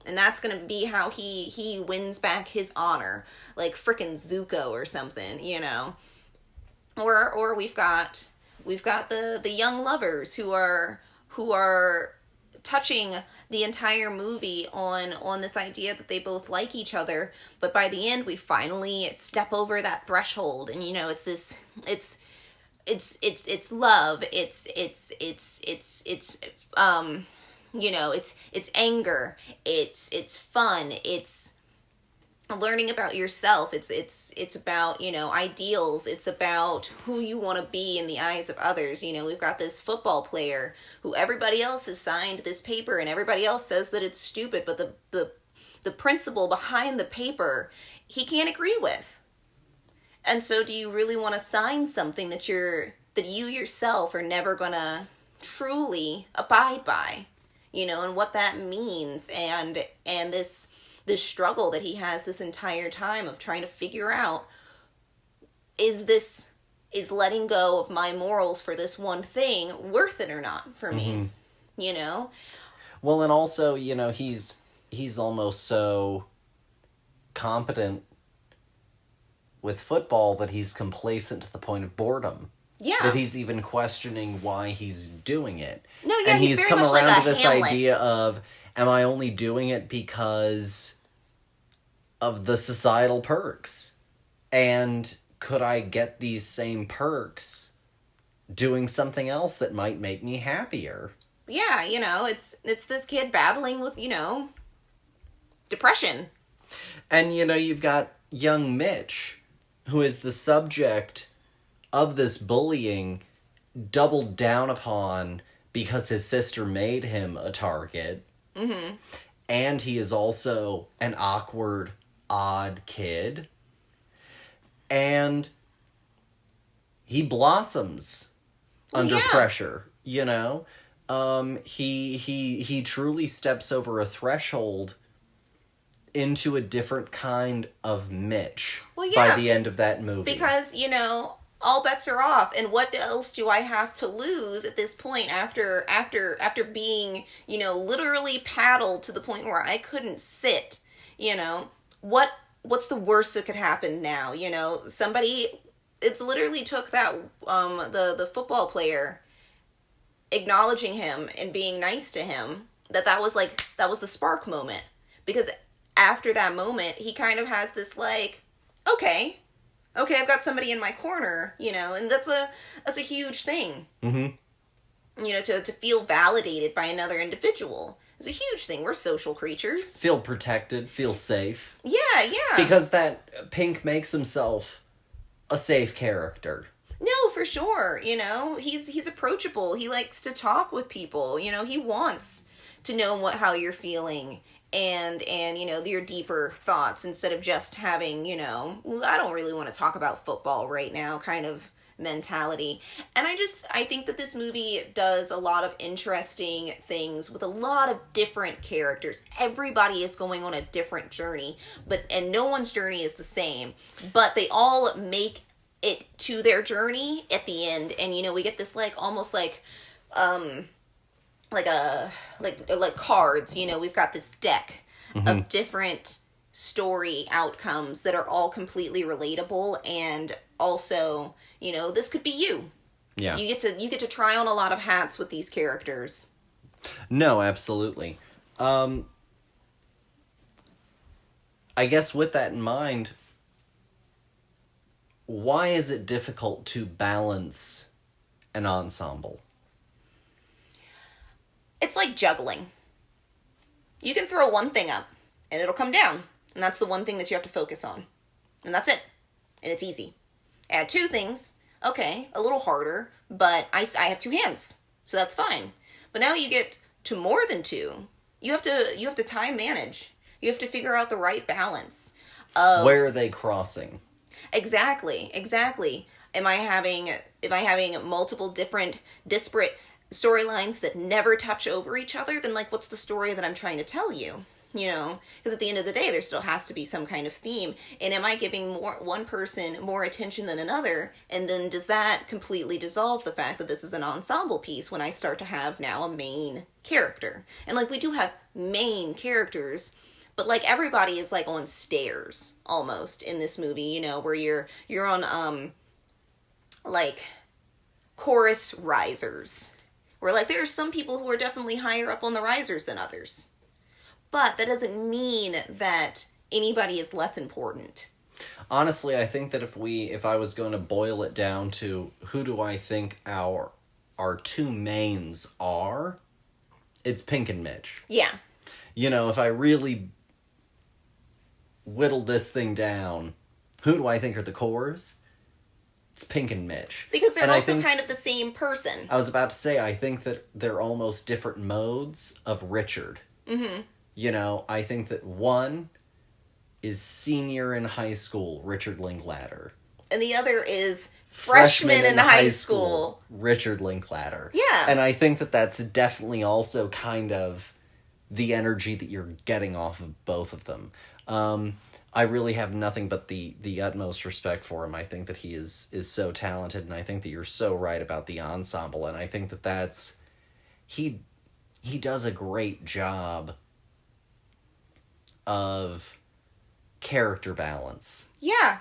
and that's gonna be how he wins back his honor, like frickin' Zuko or something, you know. Or we've got the young lovers who are touching the entire movie on this idea that they both like each other, but by the end we finally step over that threshold, and you know, it's love, it's you know, it's anger, it's fun, it's learning about yourself, it's about, you know, ideals, it's about who you want to be in the eyes of others. You know, we've got this football player who everybody else has signed this paper and everybody else says that it's stupid, but the principle behind the paper he can't agree with. And so do you really want to sign something that you yourself are never gonna truly abide by? You know, and what that means, and this struggle that he has this entire time of trying to figure out, is letting go of my morals for this one thing worth it or not for me? You know? Well, and also, you know, he's almost so competent with football that he's complacent to the point of boredom. Yeah. That he's even questioning why he's doing it. No, yeah, and he's very come much around like to this Hamlet. idea of, am I only doing it because of the societal perks? And could I get these same perks doing something else that might make me happier? Yeah, you know, it's this kid battling with, you know, depression. And, you know, you've got young Mitch, who is the subject of this bullying, doubled down upon because his sister made him a target. And he is also an awkward, odd kid. And he blossoms under pressure, you know? He truly steps over a threshold into a different kind of Mitch by the end of that movie. Because, you know, all bets are off, and what else do I have to lose at this point after being, you know, literally paddled to the point where I couldn't sit? You know, what's the worst that could happen now? You know, it's literally took that the football player acknowledging him and being nice to him, that was the spark moment. Because after that moment, he kind of has this like, okay, I've got somebody in my corner, and that's a huge thing. To feel validated by another individual is a huge thing. We're social creatures. Feel protected, feel safe. Yeah. Because that Pink makes himself a safe character. No, for sure. He's approachable. He likes to talk with people. He wants to know how you're feeling and your deeper thoughts, instead of just having, I don't really want to talk about football right now kind of mentality. And I think that this movie does a lot of interesting things with a lot of different characters. Everybody is going on a different journey, and no one's journey is the same, but they all make it to their journey at the end. And we get this like almost like cards. We've got this deck of different story outcomes that are all completely relatable, and also this could be you. Yeah. You get to try on a lot of hats with these characters. No, absolutely. I guess with that in mind, why is it difficult to balance an ensemble? It's like juggling. You can throw one thing up, and it'll come down. And that's the one thing that you have to focus on. And that's it. And it's easy. Add two things. Okay, a little harder, but I have two hands, so that's fine. But now you get to more than two. You have to time manage. You have to figure out the right balance of where are they crossing. Exactly. Am I having multiple different disparate storylines that never touch over each other? Then like, what's the story that I'm trying to tell you? Because at the end of the day, there still has to be some kind of theme. And am I giving one person more attention than another? And then does that completely dissolve the fact that this is an ensemble piece when I start to have now a main character? And like, we do have main characters, but like everybody is like on stairs almost in this movie, where you're on like chorus risers. Where like there are some people who are definitely higher up on the risers than others. But that doesn't mean that anybody is less important. Honestly, I think that if I was going to boil it down to who do I think our two mains are, it's Pink and Mitch. Yeah. If I really whittle this thing down, who do I think are the cores? It's Pink and Mitch. Because they're also kind of the same person. I was about to say, I think that they're almost different modes of Richard. Mm-hmm. I think that one is senior in high school, Richard Linklater. And the other is freshman in high school, Richard Linklater. Yeah. And I think that that's definitely also kind of the energy that you're getting off of both of them. I really have nothing but the utmost respect for him. I think that he is so talented, and I think that you're so right about the ensemble, and I think that that's... He does a great job of character balance. Yeah.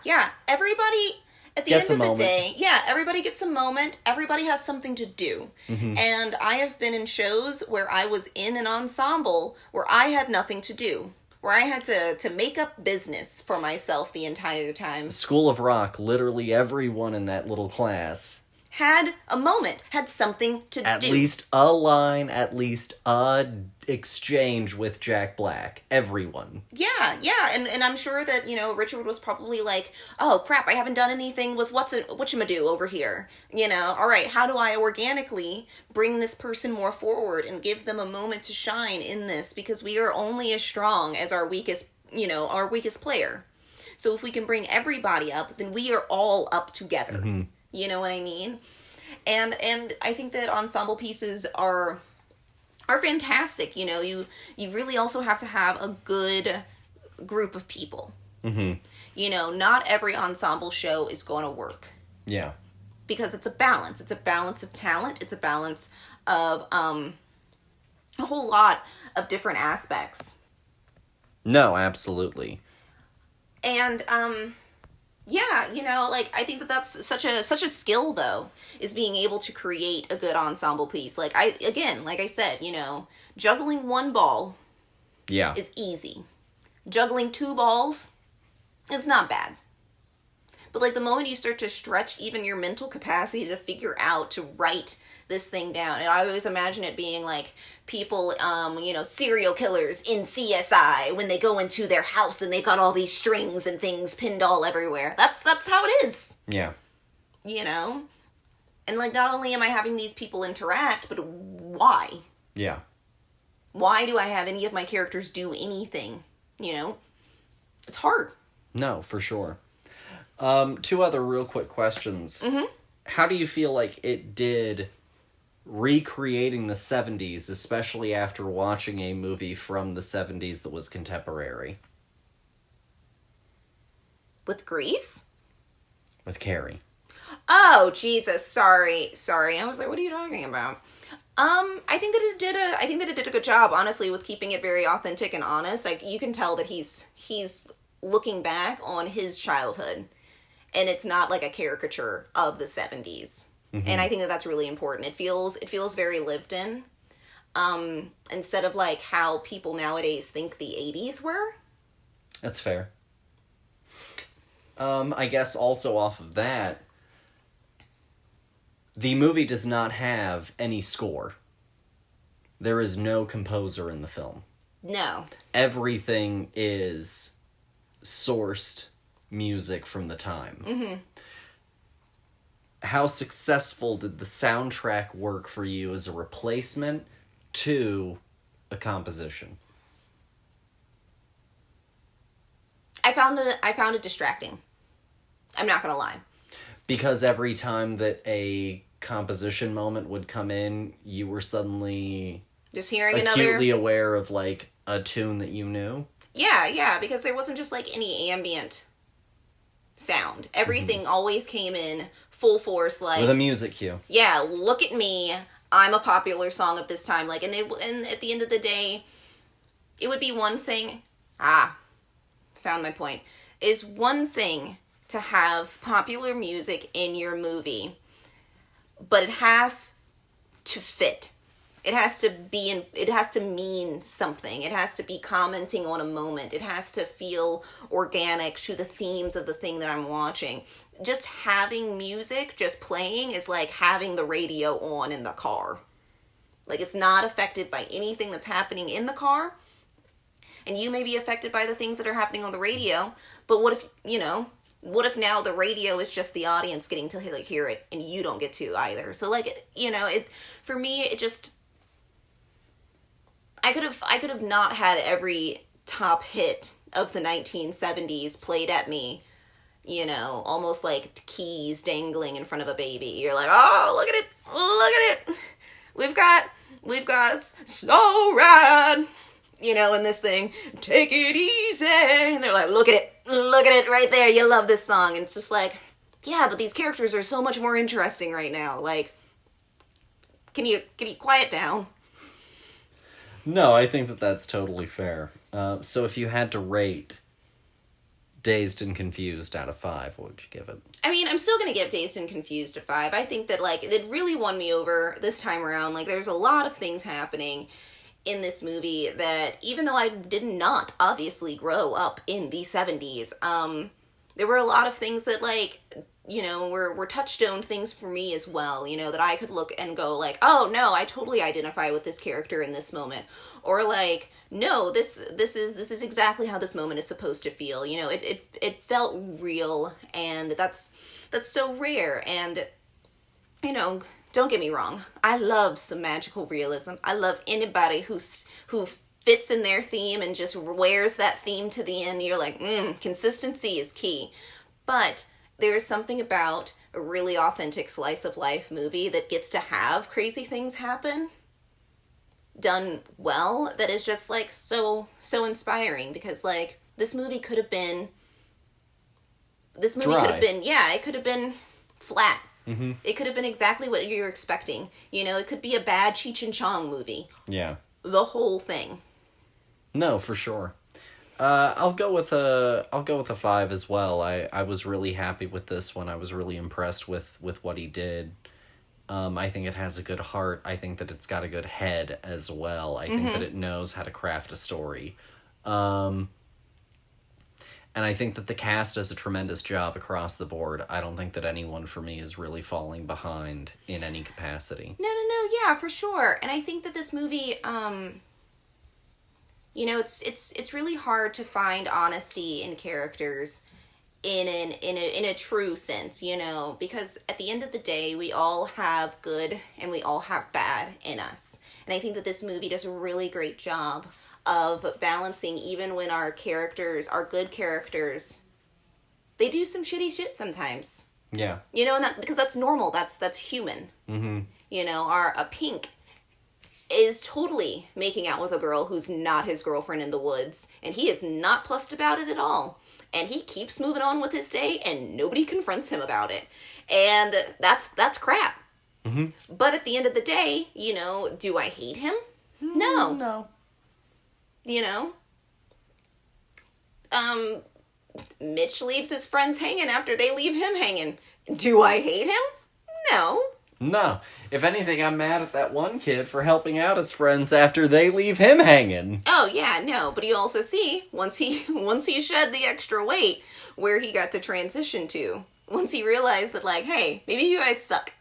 Everybody, at the end of the day, everybody gets a moment. Everybody has something to do. Mm-hmm. And I have been in shows where I was in an ensemble where I had nothing to do. Where I had to make up business for myself the entire time. School of Rock, literally everyone in that little class had a moment, had something to do. At least a line, at least a exchange with Jack Black. Everyone. Yeah. And I'm sure that, Richard was probably like, oh, crap, I haven't done anything with whatchamadoo over here. All right, how do I organically bring this person more forward and give them a moment to shine in this? Because we are only as strong as our weakest player. So if we can bring everybody up, then we are all up together. Mm-hmm. You know what I mean? And I think that ensemble pieces are fantastic. You really also have to have a good group of people. Mm-hmm. Not every ensemble show is going to work. Yeah. Because it's a balance. It's a balance of talent. It's a balance of a whole lot of different aspects. No, absolutely. And yeah, like, I think that that's such a skill, though, is being able to create a good ensemble piece. Like, like I said, juggling one ball is easy. Juggling two balls is not bad. But, like, the moment you start to stretch even your mental capacity to figure out, to write this thing down, and I always imagine it being, like, people, serial killers in CSI, when they go into their house and they've got all these strings and things pinned all everywhere. That's how it is. Yeah. And, like, not only am I having these people interact, but why? Yeah. Why do I have any of my characters do anything? It's hard. No, for sure. Two other real quick questions. Mm-hmm. How do you feel like it did recreating the 70s, especially after watching a movie from the 70s that was contemporary? With Grease? With Carrie. Oh, Jesus, sorry. I was like, what are you talking about? I think that it did a good job, honestly, with keeping it very authentic and honest. Like, you can tell that he's looking back on his childhood, and it's not like a caricature of the 70s. Mm-hmm. And I think that that's really important. It feels very lived in. Instead of, like, how people nowadays think the 80s were. That's fair. I guess also off of that, the movie does not have any score. There is no composer in the film. No. Everything is sourced music from the time. Mm-hmm. How successful did the soundtrack work for you as a replacement to a composition? I found it distracting. I'm not gonna lie. Because every time that a composition moment would come in, you were suddenly just hearing acutely aware of, like, a tune that you knew. Yeah, because there wasn't just, like, any ambient sound. Everything always came in full force, like, with a music cue. Yeah, look at me. I'm a popular song of this time. Like, and at the end of the day, it would be one thing. Found my point. Is one thing to have popular music in your movie, but it has to fit. It has to mean something. It has to be commenting on a moment. It has to feel organic to the themes of the thing that I'm watching. Just having music just playing is like having the radio on in the car. Like, it's not affected by anything that's happening in the car. And you may be affected by the things that are happening on the radio, but what if now the radio is just the audience getting to, like, hear it and you don't get to either? So, like, for me, it just, I could have not had every top hit of the 1970s played at me, almost like keys dangling in front of a baby. You're like, oh, look at it. We've got Snow Ride, in this thing, take it easy. And they're like, look at it right there. You love this song. And it's just like, yeah, but these characters are so much more interesting right now. Like, can you quiet down? No, I think that that's totally fair. So if you had to rate Dazed and Confused out of 5, what would you give it? I mean, I'm still going to give Dazed and Confused a 5. I think that, like, it really won me over this time around. Like, there's a lot of things happening in this movie that, even though I did not obviously grow up in the 70s, there were a lot of things that, like, were touchstone things for me as well, that I could look and go, like, oh, no, I totally identify with this character in this moment. Or, like, no, this is exactly how this moment is supposed to feel. It felt real, and that's so rare. And, don't get me wrong, I love some magical realism. I love anybody who fits in their theme and just wears that theme to the end. You're like, consistency is key. But there's something about a really authentic slice of life movie that gets to have crazy things happen done well that is just, like, so inspiring, because, like, this movie could have been it could have been flat. Mm-hmm. It could have been exactly what you're expecting. It could be a bad Cheech and Chong movie. Yeah. The whole thing. No, for sure. I'll go with a 5 as well. I was really happy with this one. I was really impressed with what he did. I think it has a good heart. I think that it's got a good head as well. I think that it knows how to craft a story. And I think that the cast does a tremendous job across the board. I don't think that anyone for me is really falling behind in any capacity. No, yeah, for sure. And I think that this movie, it's really hard to find honesty in characters in a true sense, because at the end of the day, we all have good and we all have bad in us. And I think that this movie does a really great job of balancing, even when our characters, our good characters, they do some shitty shit sometimes. Yeah. And because that's normal. That's human. Mm-hmm. A Pink is totally making out with a girl who's not his girlfriend in the woods, and he is not plussed about it at all. And he keeps moving on with his day, and nobody confronts him about it. And that's crap. Mm-hmm. But at the end of the day, do I hate him? No. No. Mitch leaves his friends hanging after they leave him hanging. Do I hate him? No. No. If anything, I'm mad at that one kid for helping out his friends after they leave him hanging. Oh, yeah, no. But you also see, once he shed the extra weight, where he got to transition to. Once he realized that, hey, maybe you guys suck.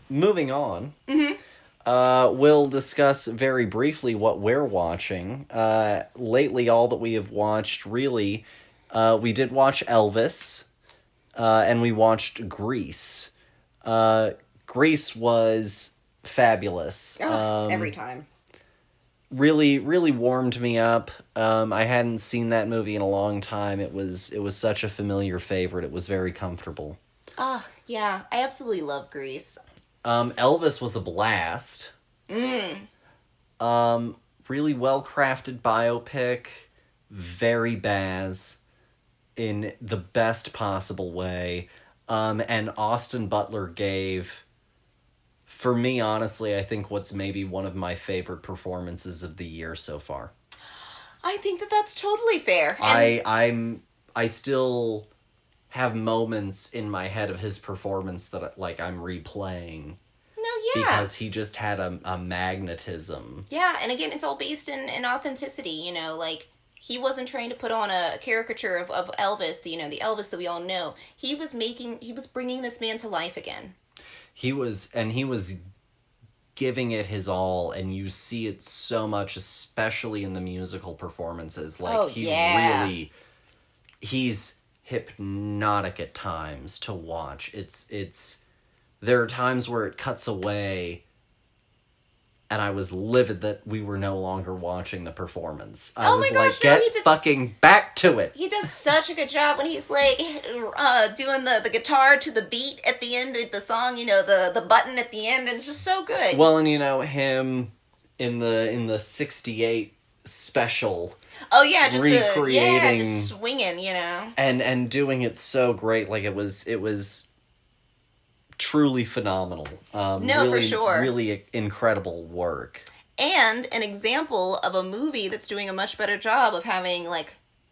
Moving on. We'll discuss very briefly what we're watching. Lately, all that we have watched, really, we did watch Elvis, and we watched Grease. Grease was fabulous. Every time. Really, really warmed me up. I hadn't seen that movie in a long time. It was such a familiar favorite. It was very comfortable. Yeah, I absolutely love Grease. Elvis was a blast. Really well-crafted biopic. Very Baz. In the best possible way. And Austin Butler gave, for me, honestly, I think what's maybe one of my favorite performances of the year so far. I think that that's totally fair. And I still have moments in my head of his performance that I'm replaying. No, yeah. Because he just had a magnetism. Yeah, and again, it's all based in authenticity, he wasn't trying to put on a caricature of Elvis, the Elvis that we all know. He was bringing this man to life again. He was giving it his all, and you see it so much, especially in the musical performances. He's hypnotic at times to watch. There are times where it cuts away, and I was livid that we were no longer watching the performance. I was get fucking back to it. He does such a good job when he's doing the guitar to the beat at the end of the song, the button at the end, and it's just so good. Well, and him in the 68 special. Oh yeah, just recreating, just swinging, and doing it so great. It was truly phenomenal. Really, for sure. Really incredible work. And an example of a movie that's doing a much better job of having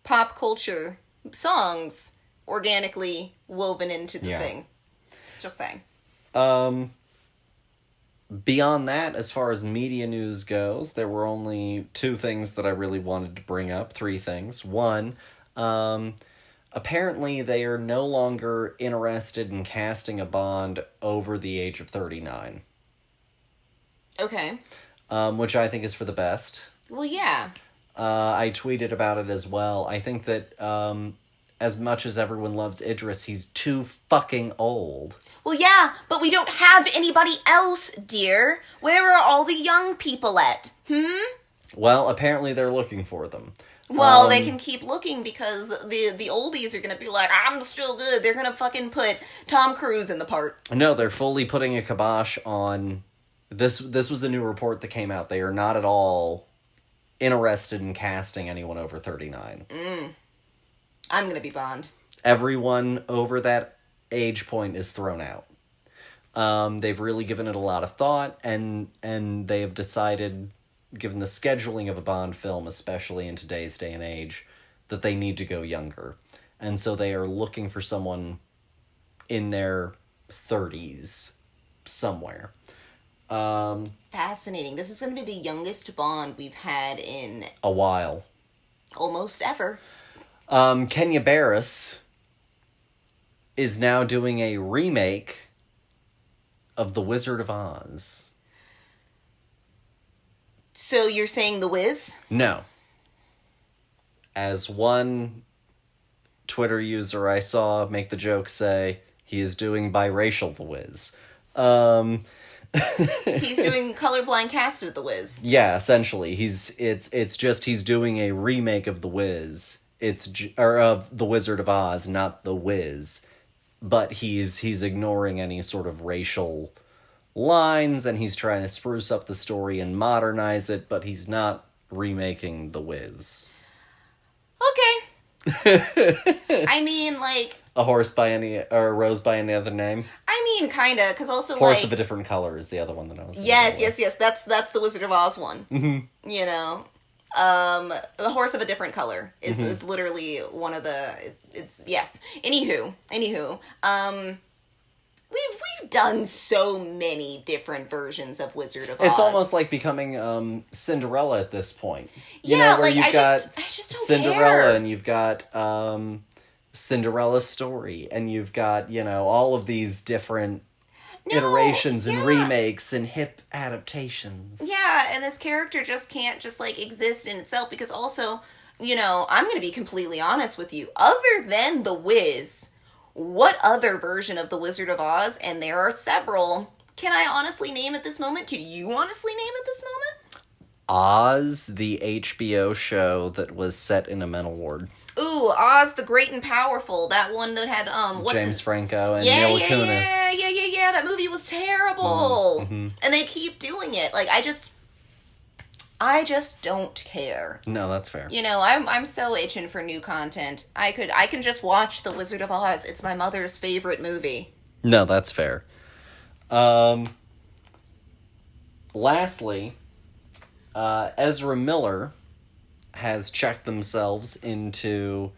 pop culture songs organically woven into the thing. Just saying. Beyond that, as far as media news goes, there were only 2 things that I really wanted to bring up. 3 things. One, apparently they are no longer interested in casting a Bond over the age of 39. Okay. Which I think is for the best. Well, yeah. I tweeted about it as well. I think that as much as everyone loves Idris, he's too fucking old. Well, yeah, but we don't have anybody else, dear. Where are all the young people at? Well, apparently they're looking for them. Well, they can keep looking because the oldies are going to be like, I'm still good. They're going to fucking put Tom Cruise in the part. No, they're fully putting a kibosh on... This was a new report that came out. They are not at all interested in casting anyone over 39. I'm going to be Bond. Everyone over that age point is thrown out. They've really given it a lot of thought, and they have decided given the scheduling of a Bond film, especially in today's day and age, that they need to go younger. And so they are looking for someone in their 30s somewhere. Fascinating. This is going to be the youngest Bond we've had in a while. Almost ever. Kenya Barris is now doing a remake of The Wizard of Oz. So you're saying The Wiz? No. As one Twitter user I saw make the joke say, he is doing biracial The Wiz. He's doing colorblind casted The Wiz. Yeah, essentially. It's just he's doing a remake of The Wiz. Or of The Wizard of Oz, not The Wiz. But he's ignoring any sort of racial lines, and he's trying to spruce up the story and modernize it, but he's not remaking The Wiz. Okay. I mean, like... A rose by any other name? I mean, kinda, because also, Horse of a Different Color is the other one that I was thinking Yes. That's the Wizard of Oz one. Mm-hmm. You know? The Horse of a Different Color is literally one of the... It's... Yes. Anywho. We've done so many different versions of Wizard of Oz. It's almost like becoming Cinderella at this point. I just don't Cinderella care. And you've got Cinderella's Story, and you've got, all of these different iterations and remakes and hip adaptations. Yeah, and this character just can't just exist in itself, because also, I'm going to be completely honest with you. Other than The Wiz, what other version of The Wizard of Oz, and there are several, can I honestly name at this moment? Can you honestly name at this moment? Oz, the HBO show that was set in a mental ward. Ooh, Oz the Great and Powerful. That one that had, James Franco and Mila Kunis. Yeah. That movie was terrible. Mm-hmm. And they keep doing it. I just don't care. No, that's fair. I'm so itching for new content. I can just watch The Wizard of Oz. It's my mother's favorite movie. No, that's fair. Lastly, Ezra Miller has checked themselves into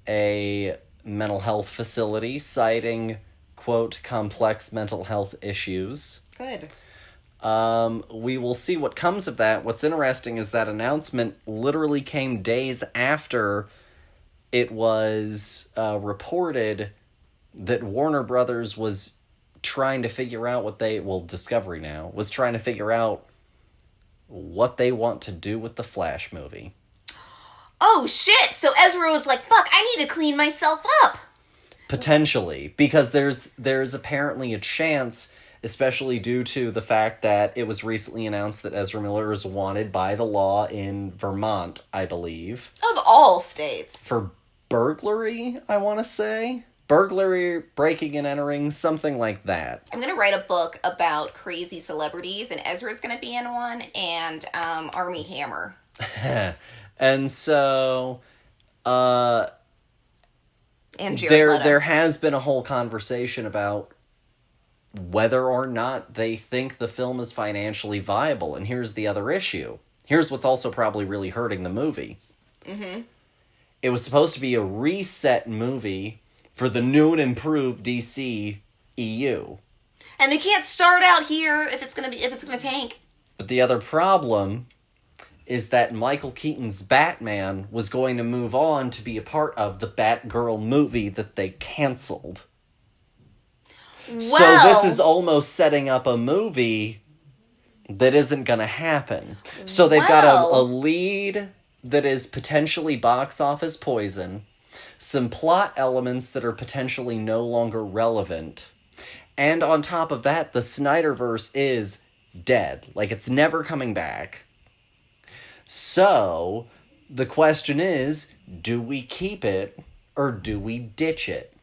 a mental health facility, citing, quote, complex mental health issues. Good. We will see what comes of that. What's interesting is that announcement literally came days after it was reported that Warner Brothers was trying to figure out Discovery now, was trying to figure out what they want to do with the Flash movie. Oh, shit! So Ezra was like, fuck, I need to clean myself up! Potentially, because there's apparently a chance, especially due to the fact that it was recently announced that Ezra Miller is wanted by the law in Vermont, I believe. Of all states. For burglary, I want to say. Burglary, breaking and entering, something like that. I'm going to write a book about crazy celebrities, and Ezra's going to be in one, and Armie Hammer. And so... and Jared Leto. There has been a whole conversation about whether or not they think the film is financially viable. And here's the other issue. Here's what's also probably really hurting the movie. Mm-hmm. It was supposed to be a reset movie for the new and improved DC EU. And they can't start out here if it's gonna tank. But the other problem is that Michael Keaton's Batman was going to move on to be a part of the Batgirl movie that they canceled. Well, so this is almost setting up a movie that isn't going to happen. So they've got a lead that is potentially box office poison, some plot elements that are potentially no longer relevant, and on top of that, the Snyderverse is dead. It's never coming back. So, the question is, do we keep it or do we ditch it?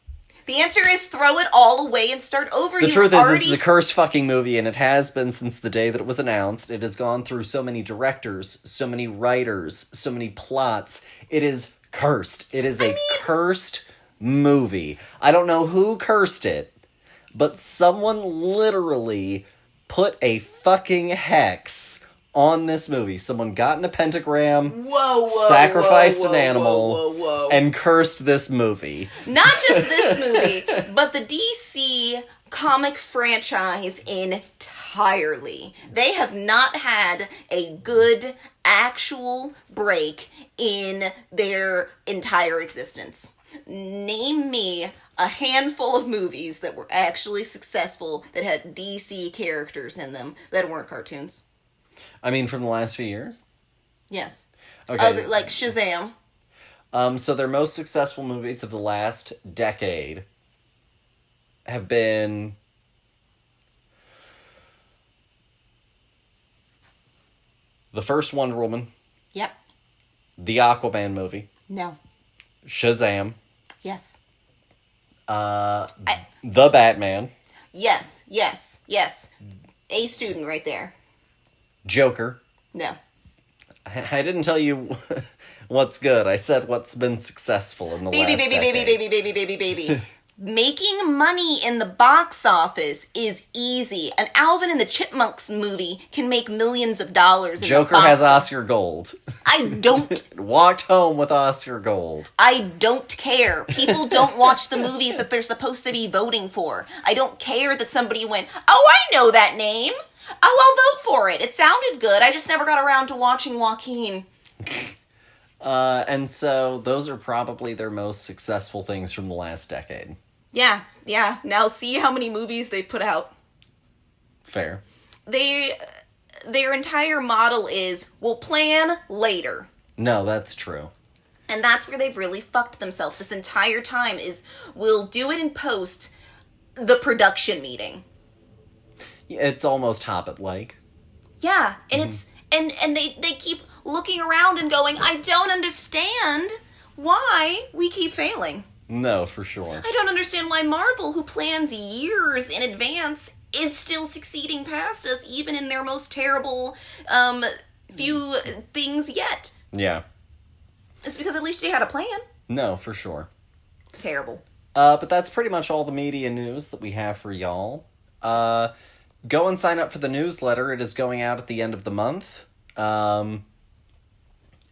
The answer is throw it all away and start over. The truth is, this is a cursed fucking movie, and it has been since the day that it was announced. It has gone through so many directors, so many writers, so many plots. It is cursed. It is a cursed movie. I don't know who cursed it, but someone literally put a fucking hex on this movie. Someone got in a pentagram, Whoa, sacrificed whoa, an animal, whoa. and cursed this movie. Not just this movie, but the DC comic franchise entirely. They have not had a good actual break in their entire existence. Name me a handful of movies that were actually successful that had DC characters in them that weren't cartoons. I mean, from the last few years? Yes. Okay. Like Shazam. So their most successful movies of the last decade have been the first Wonder Woman, Yep. the Aquaman movie, No. Shazam, Yes. the Batman, Yes. A student right there. Joker. No. I didn't tell you what's good. I said what's been successful in the last decade. Baby. Making money in the box office is easy. An Alvin and the Chipmunks movie can make millions of dollars in Joker the box has office. Oscar Gold. I don't Walked home with Oscar Gold. I don't care. People don't watch the movies that they're supposed to be voting for. I don't care that somebody went, "Oh, I know that name. Oh, I'll vote for it. It sounded good. I just never got around to watching Joaquin." And so those are probably their most successful things from the last decade. Yeah. Now see how many movies they've put out. Fair. Their entire model is, we'll plan later. No, that's true. And that's where they've really fucked themselves this entire time is, we'll do it in post the production meeting. It's almost Hobbit-like. Yeah, and it's and they keep looking around and going, I don't understand why we keep failing. No, for sure. I don't understand why Marvel, who plans years in advance, is still succeeding past us, even in their most terrible few things yet. Yeah. It's because at least you had a plan. No, for sure. Terrible. But that's pretty much all the media news that we have for y'all. Go and sign up for the newsletter. It is going out at the end of the month. And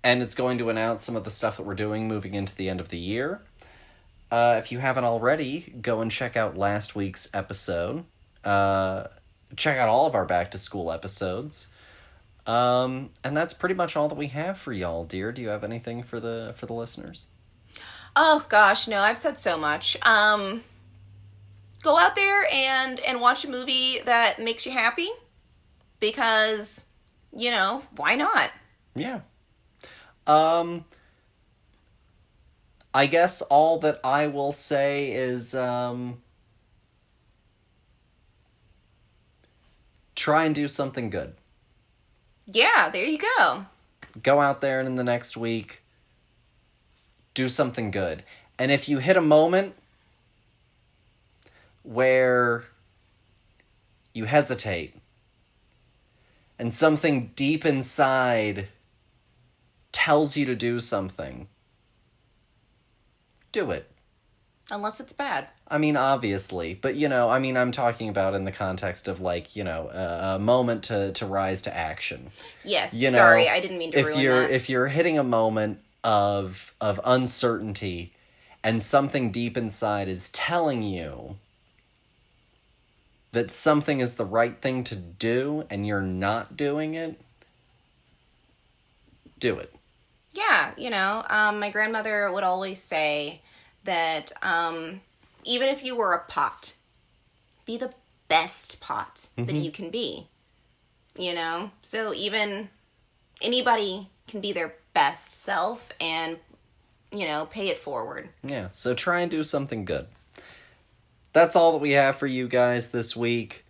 it's going to announce some of the stuff that we're doing moving into the end of the year. If you haven't already, go and check out last week's episode. Check out all of our back to school episodes. And that's pretty much all that we have for y'all, dear. Do you have anything for the listeners? Oh gosh, no, I've said so much. Go out there and watch a movie that makes you happy, because, why not? Yeah. I guess all that I will say is, try and do something good. Yeah, there you go. Go out there and in the next week, do something good. And if you hit a moment where you hesitate and something deep inside tells you to do something, do it. Unless it's bad. I mean, obviously, but I'm talking about in the context of a moment to rise to action. Yes, sorry, I didn't mean to ruin that. If you're hitting a moment of uncertainty and something deep inside is telling you that something is the right thing to do and you're not doing it, do it. Yeah, my grandmother would always say that even if you were a pot, be the best pot that you can be. So even anybody can be their best self and, pay it forward. Yeah, so try and do something good. That's all that we have for you guys this week.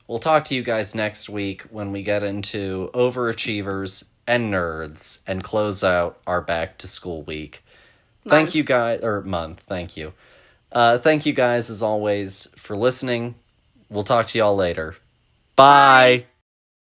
We'll talk to you guys next week when we get into overachievers and nerds and close out our back to school week. Thank you guys, thank you. Thank you guys as always for listening. We'll talk to y'all later. Bye.